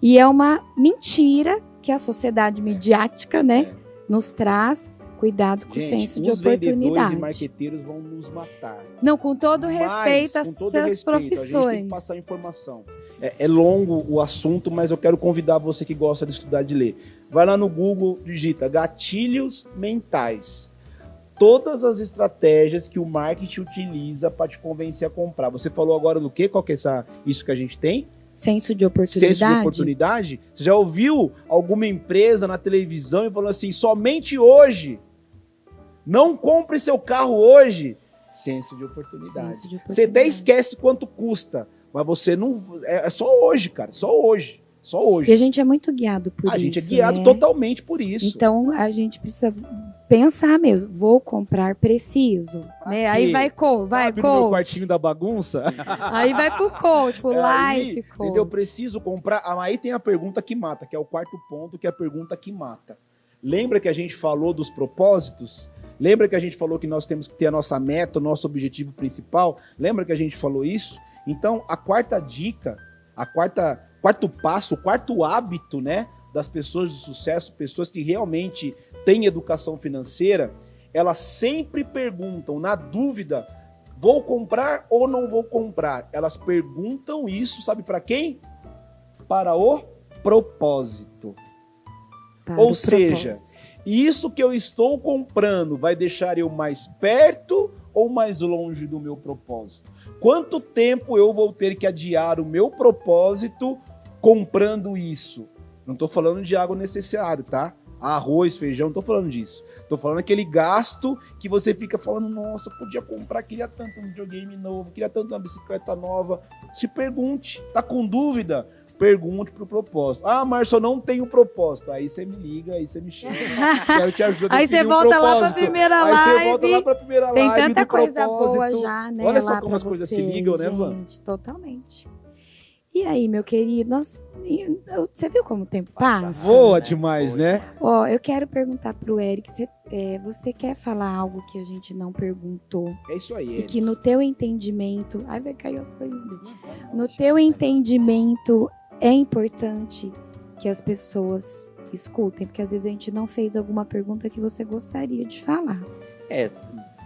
e é uma mentira que a sociedade midiática, né, nos traz. Cuidado com o senso de os vendedores oportunidade. e marqueteiros vão nos matar. Não, com todo respeito às com todo suas respeito, a gente tem profissões. que passar informação. É longo o assunto, mas eu quero convidar você que gosta de estudar, de ler. Vai lá no Google, digita gatilhos mentais. Todas as estratégias que o marketing utiliza para te convencer a comprar. Você falou agora do quê? Qual que é isso que a gente tem? Senso de oportunidade. Senso de oportunidade? Você já ouviu alguma empresa na televisão e falou assim, somente hoje, não compre seu carro hoje? Senso de oportunidade. Senso de Você até oportunidade. esquece quanto custa, mas você não... É só hoje, cara, só hoje. Só hoje. E a gente é muito guiado por isso, A gente é guiado né? totalmente por isso. Então, a gente precisa pensar mesmo. Vou comprar, preciso. Né? Aí quê? vai Sabe no meu coach. quartinho da bagunça? Aí vai pro coach, pro life coach. Entendeu? Eu preciso comprar. Aí tem a pergunta que mata, que é o quarto ponto, que é a pergunta que mata. Lembra que a gente falou dos propósitos? Lembra que a gente falou que nós temos que ter a nossa meta, o nosso objetivo principal? Lembra que a gente falou isso? Então, a quarta dica, a quarta quarto passo, o quarto hábito, né, das pessoas de sucesso, pessoas que realmente têm educação financeira, elas sempre perguntam, na dúvida, vou comprar ou não vou comprar? Elas perguntam isso, sabe para quem? Para o propósito. Ou seja, isso que eu estou comprando vai deixar eu mais perto ou mais longe do meu propósito? Quanto tempo eu vou ter que adiar o meu propósito comprando isso? Não estou falando de algo necessário, tá? Arroz, feijão, não estou falando disso. Estou falando aquele gasto que você fica falando, nossa, podia comprar, queria tanto um videogame novo, queria tanto uma bicicleta nova. Se pergunte, tá com dúvida? Pergunte pro propósito. Ah, Márcio, eu não tenho propósito. Aí você me liga, aí você me chama. Aí eu te ajudo a Aí você definir volta lá pra primeira live. Aí você volta lá pra primeira Tem live. tanta do coisa propósito. boa já, né? Olha só lá como as pra coisas você, se ligam, né, Van? gente, totalmente. E aí, meu querido, você viu como o tempo passa? Voa demais, né? Ó, eu quero perguntar pro Eric, você quer falar algo que a gente não perguntou? É isso aí, E Eric. que no teu entendimento... Ai, vai cair as coisas. No teu entendimento, é importante que as pessoas escutem, porque às vezes a gente não fez alguma pergunta que você gostaria de falar.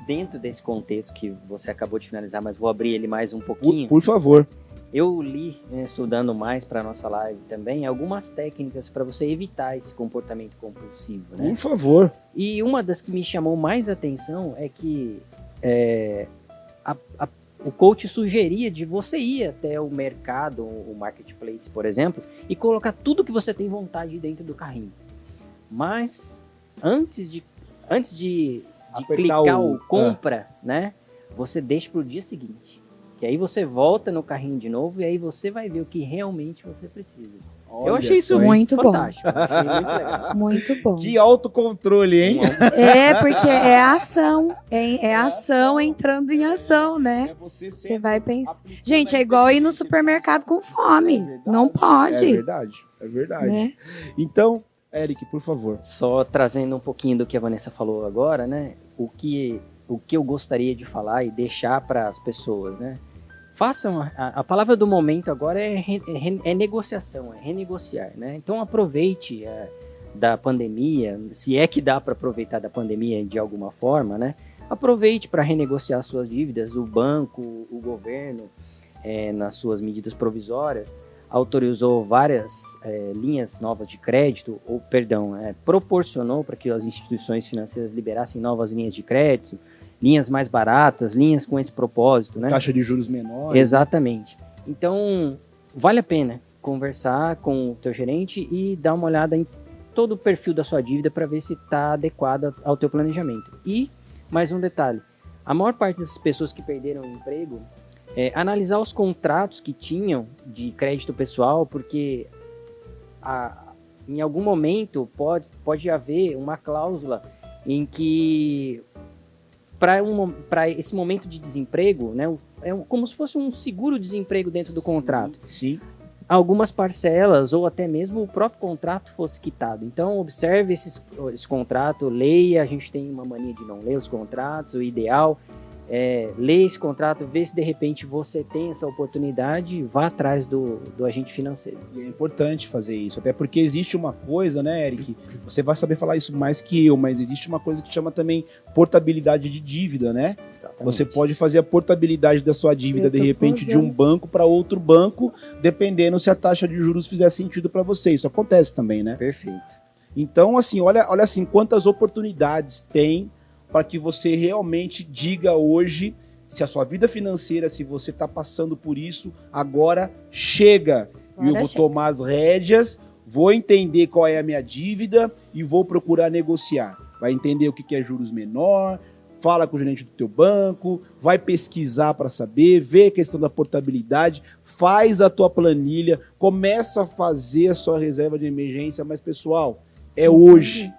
Dentro desse contexto que você acabou de finalizar, mas vou abrir ele mais um pouquinho. Por favor. Eu li, né, estudando mais para nossa live também, algumas técnicas para você evitar esse comportamento compulsivo, né? Por favor. E uma das que me chamou mais atenção é que o coach sugeria de você ir até o mercado, o marketplace, por exemplo, e colocar tudo que você tem vontade dentro do carrinho. Mas antes de clicar o compra, né, você deixa para o dia seguinte. Que aí você volta no carrinho de novo e aí você vai ver o que realmente você precisa. Eu achei isso muito fantástico. Achei muito legal. Muito bom. Que autocontrole, hein? Porque é ação. É ação entrando em ação, né? Você vai pensar. Gente, é igual ir no supermercado com fome. Não pode. É verdade. É verdade. Né? Então, Eric, por favor. Só trazendo um pouquinho do que a Vanessa falou agora, né? O que eu gostaria de falar e deixar para as pessoas, né? Façam, a palavra do momento agora é negociação, é renegociar, né? Então aproveite da pandemia, se é que dá para aproveitar da pandemia de alguma forma, né? Aproveite para renegociar suas dívidas. O banco, o governo, nas suas medidas provisórias, autorizou várias linhas novas de crédito, proporcionou para que as instituições financeiras liberassem novas linhas de crédito, linhas mais baratas, linhas com esse propósito, né? Taxa de juros menores. Exatamente. Então, vale a pena conversar com o teu gerente e dar uma olhada em todo o perfil da sua dívida para ver se está adequada ao teu planejamento. E, mais um detalhe, a maior parte das pessoas que perderam o emprego, analisar os contratos que tinham de crédito pessoal, porque em algum momento pode haver uma cláusula em que para esse momento de desemprego, né, como se fosse um seguro-desemprego dentro do contrato. Sim. Algumas parcelas ou até mesmo o próprio contrato fosse quitado. Então, observe esse contrato, leia. A gente tem uma mania de não ler os contratos. O ideal é ler esse contrato, ver se de repente você tem essa oportunidade e vá atrás do agente financeiro. E é importante fazer isso, até porque existe uma coisa, né, Eric? Você vai saber falar isso mais que eu, mas existe uma coisa que chama também portabilidade de dívida, né? Exatamente. Você pode fazer a portabilidade da sua dívida, de repente, de um banco para outro banco, dependendo se a taxa de juros fizer sentido para você. Isso acontece também, né? Perfeito. Então, assim, olha assim, quantas oportunidades tem para que você realmente diga hoje se a sua vida financeira, se você está passando por isso, agora chega. E eu vou tomar as rédeas, vou entender qual é a minha dívida e vou procurar negociar. Vai entender o que é juros menor, fala com o gerente do teu banco, vai pesquisar para saber, vê a questão da portabilidade, faz a tua planilha, começa a fazer a sua reserva de emergência, mas pessoal, é hoje.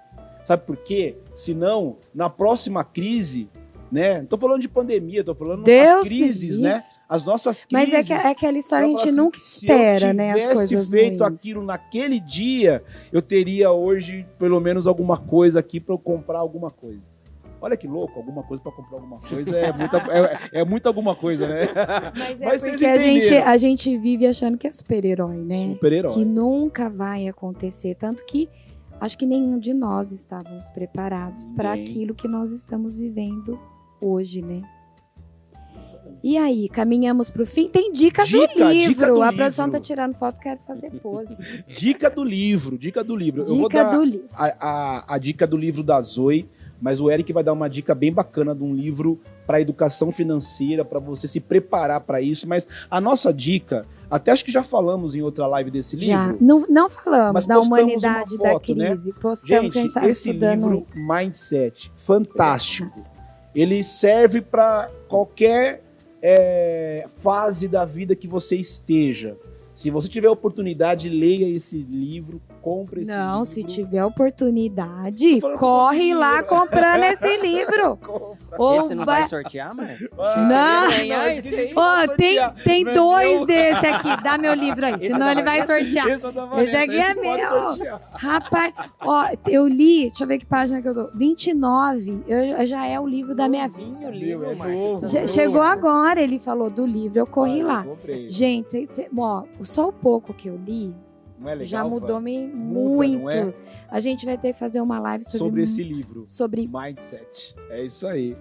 Sabe por quê? Senão, na próxima crise, né? Não tô falando de pandemia, tô falando das crises, né? As nossas crises. Mas é aquela história, a gente nunca espera, né? As coisas se eu tivesse feito ruins. aquilo naquele dia, eu teria hoje, pelo menos, alguma coisa aqui para eu comprar alguma coisa. Olha que louco, alguma coisa para comprar alguma coisa é muito alguma coisa, né? Mas Mas porque vocês a gente vive achando que é super-herói, né? Super-herói. Que nunca vai acontecer. Tanto que acho que nenhum de nós estávamos preparados para aquilo que nós estamos vivendo hoje, né? E aí, caminhamos para o fim. Tem dica do livro. A produção tá tirando foto, quero fazer pose. Dica do livro. Eu vou Dica dar do livro. a dica do livro da Zoe, mas o Eric vai dar uma dica bem bacana de um livro para educação financeira, para você se preparar para isso. Mas a nossa dica, até acho que já falamos em outra live desse livro. Já. Não falamos mas da postamos humanidade uma foto, da crise. Né? Postamos, Gente, tá esse livro, Mindset, fantástico. Ele serve para qualquer fase da vida que você esteja. Se você tiver oportunidade, leia esse livro, compre esse livro. Não, se tiver oportunidade, corre lá comprando esse livro. Esse não vai sortear, mas? Não. Tem dois desse aqui. Dá meu livro aí, senão ele vai sortear. Esse aqui é meu. Rapaz, ó, eu li, deixa eu ver que página que eu tô. 29, já é o livro da minha vida. Chegou agora, ele falou do livro, eu corri lá. Gente, ó, só o pouco que eu li já mudou-me muito. A gente vai ter que fazer uma live sobre esse livro. Sobre Mindset. É isso aí.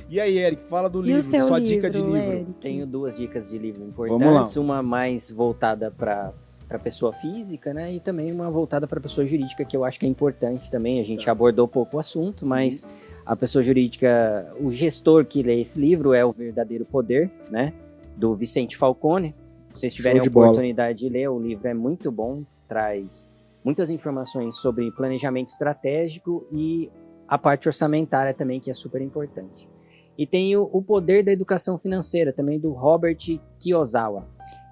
E aí, Eric, fala do livro, sua dica de livro. Eric? Tenho 2 dicas de livro importantes. Uma mais voltada para pessoa física, né? E também uma voltada para pessoa jurídica, que eu acho que é importante também. A gente abordou pouco o assunto, mas a pessoa jurídica, o gestor que lê esse livro é O Verdadeiro Poder, né? Do Vicente Falcone. Se vocês tiverem a oportunidade de ler, o livro é muito bom, traz muitas informações sobre planejamento estratégico e a parte orçamentária também, que é super importante. E tem o Poder da Educação Financeira, também do Robert Kiyosaki.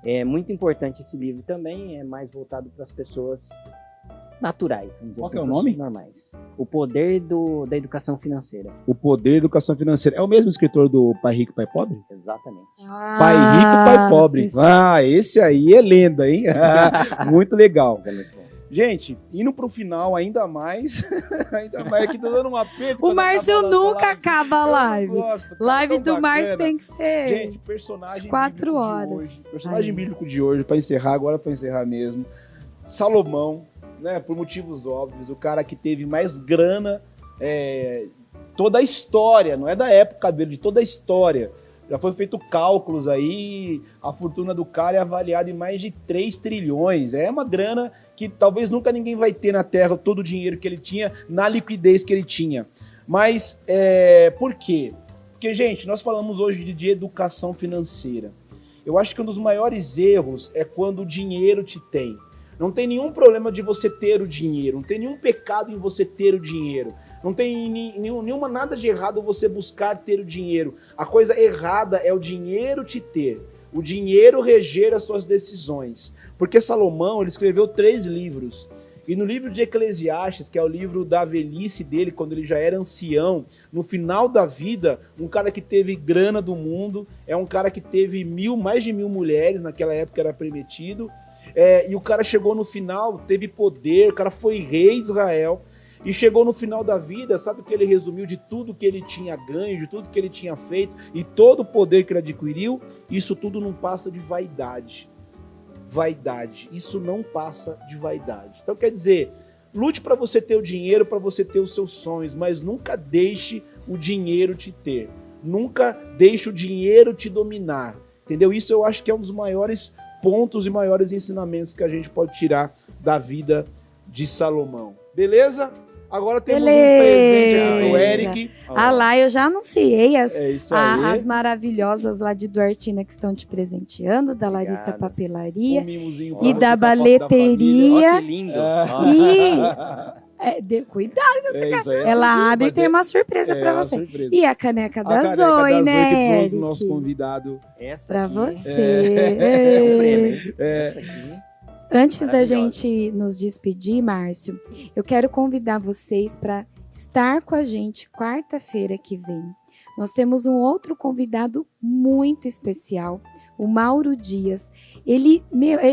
É muito importante esse livro também, é mais voltado para as pessoas naturais. Qual que é o nome? Normais. O Poder da Educação Financeira. O Poder da Educação Financeira. É o mesmo escritor do Pai Rico, Pai Pobre? Exatamente. Pai Rico, Pai Pobre. Esse aí é lenda, hein? Muito legal. Mas é muito bom. Gente, indo pro final ainda mais que tô dando um aperto. O Márcio nunca acaba a live. Live do Márcio tem que ser. Gente, personagem 4 horas. Personagem bíblico de hoje, para encerrar mesmo. Salomão, né, por motivos óbvios, o cara que teve mais grana, toda a história, não é da época dele, de toda a história. Já foi feito cálculos aí, a fortuna do cara é avaliada em mais de 3 trilhões. É uma grana que talvez nunca ninguém vai ter na Terra, todo o dinheiro que ele tinha, na liquidez que ele tinha. Mas por quê? Porque, gente, nós falamos hoje de educação financeira. Eu acho que um dos maiores erros é quando o dinheiro te tem. Não tem nenhum problema de você ter o dinheiro, não tem nenhum pecado em você ter o dinheiro. Não tem nada de errado você buscar ter o dinheiro. A coisa errada é o dinheiro te ter. O dinheiro reger as suas decisões. Porque Salomão, ele escreveu 3 livros. E no livro de Eclesiastes, que é o livro da velhice dele, quando ele já era ancião, no final da vida, um cara que teve grana do mundo, é um cara que teve mais de 1000 mulheres, naquela época era permitido. E o cara chegou no final, teve poder, o cara foi rei de Israel. E chegou no final da vida, sabe o que ele resumiu de tudo que ele tinha ganho, de tudo que ele tinha feito e todo o poder que ele adquiriu? Isso tudo não passa de vaidade. Vaidade. Isso não passa de vaidade. Então quer dizer, lute para você ter o dinheiro, para você ter os seus sonhos, mas nunca deixe o dinheiro te ter. Nunca deixe o dinheiro te dominar. Entendeu? Isso eu acho que é um dos maiores pontos e maiores ensinamentos que a gente pode tirar da vida de Salomão. Beleza? Agora temos um presente aqui pro Eric. Lá eu já anunciei as maravilhosas lá de Duartina que estão te presenteando, da Larissa Papelaria Um e da Baleteria. Olha que lindo. Cuidado, ela abre e tem uma surpresa pra você. Surpresa. E a caneca da Zoe, né, Eric? O nosso convidado. Essa pra aqui você. É um prêmio. Essa aqui. Antes da gente nos despedir, Márcio, eu quero convidar vocês para estar com a gente quarta-feira que vem. Nós temos um outro convidado muito especial, o Mauro Dias. Ele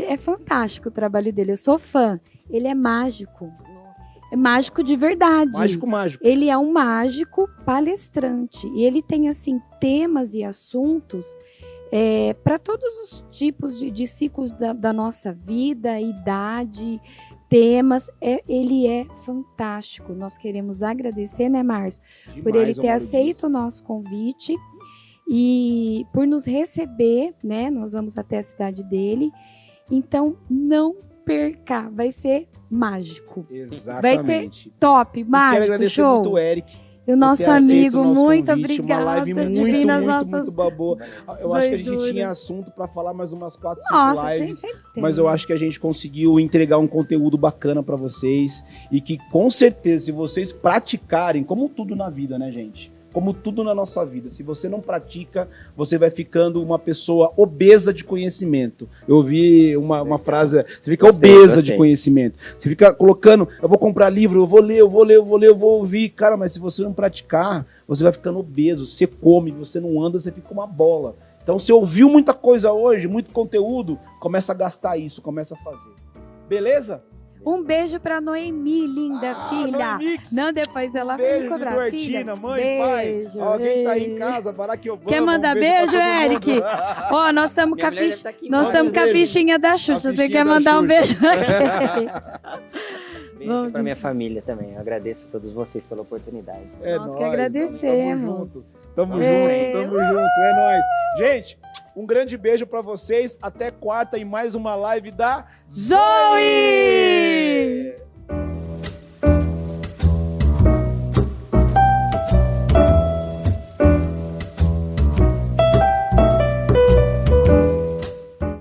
é fantástico o trabalho dele, eu sou fã. Ele é mágico. É mágico de verdade. Mágico. Ele é um mágico palestrante. E ele tem, assim, temas e assuntos para todos os tipos de ciclos da nossa vida, idade, temas. Ele é fantástico. Nós queremos agradecer, né, Márcio? Por ele ter aceito o nosso convite e por nos receber, né? Nós vamos até a cidade dele. Então, não perca. Vai ser mágico. Exatamente. Vai ter top, mágico, quero agradecer show. muito o Eric. E o nosso amigo, muito obrigada. Uma live muito boa. Eu acho que a gente tinha assunto para falar mais umas 4, 5 lives. Mas eu acho que a gente conseguiu entregar um conteúdo bacana para vocês. E que com certeza, se vocês praticarem, como tudo na vida, né, gente? Como tudo na nossa vida, se você não pratica, você vai ficando uma pessoa obesa de conhecimento. Eu ouvi uma frase, você fica obesa de conhecimento. Você fica colocando, eu vou comprar livro, eu vou ler, eu vou ouvir. Cara, mas se você não praticar, você vai ficando obeso. Você come, você não anda, você fica uma bola. Então, você ouviu muita coisa hoje, muito conteúdo, começa a gastar isso, começa a fazer. Beleza? Um beijo pra Noemi, linda filha. Noemix. Não, depois ela Beijo vai cobrar. de Filha, mãe, beijo, pai. Alguém tá aí em casa, Barack Obama. Quer mandar beijo, Eric? Ó, nós estamos com a fichinha da Xuxa. Você quer mandar um beijo? Beijo pra minha família também. Eu agradeço a todos vocês pela oportunidade. Nós que agradecemos. Tamo junto. É nóis. Gente, um grande beijo pra vocês. Até quarta em mais uma live da Zoe!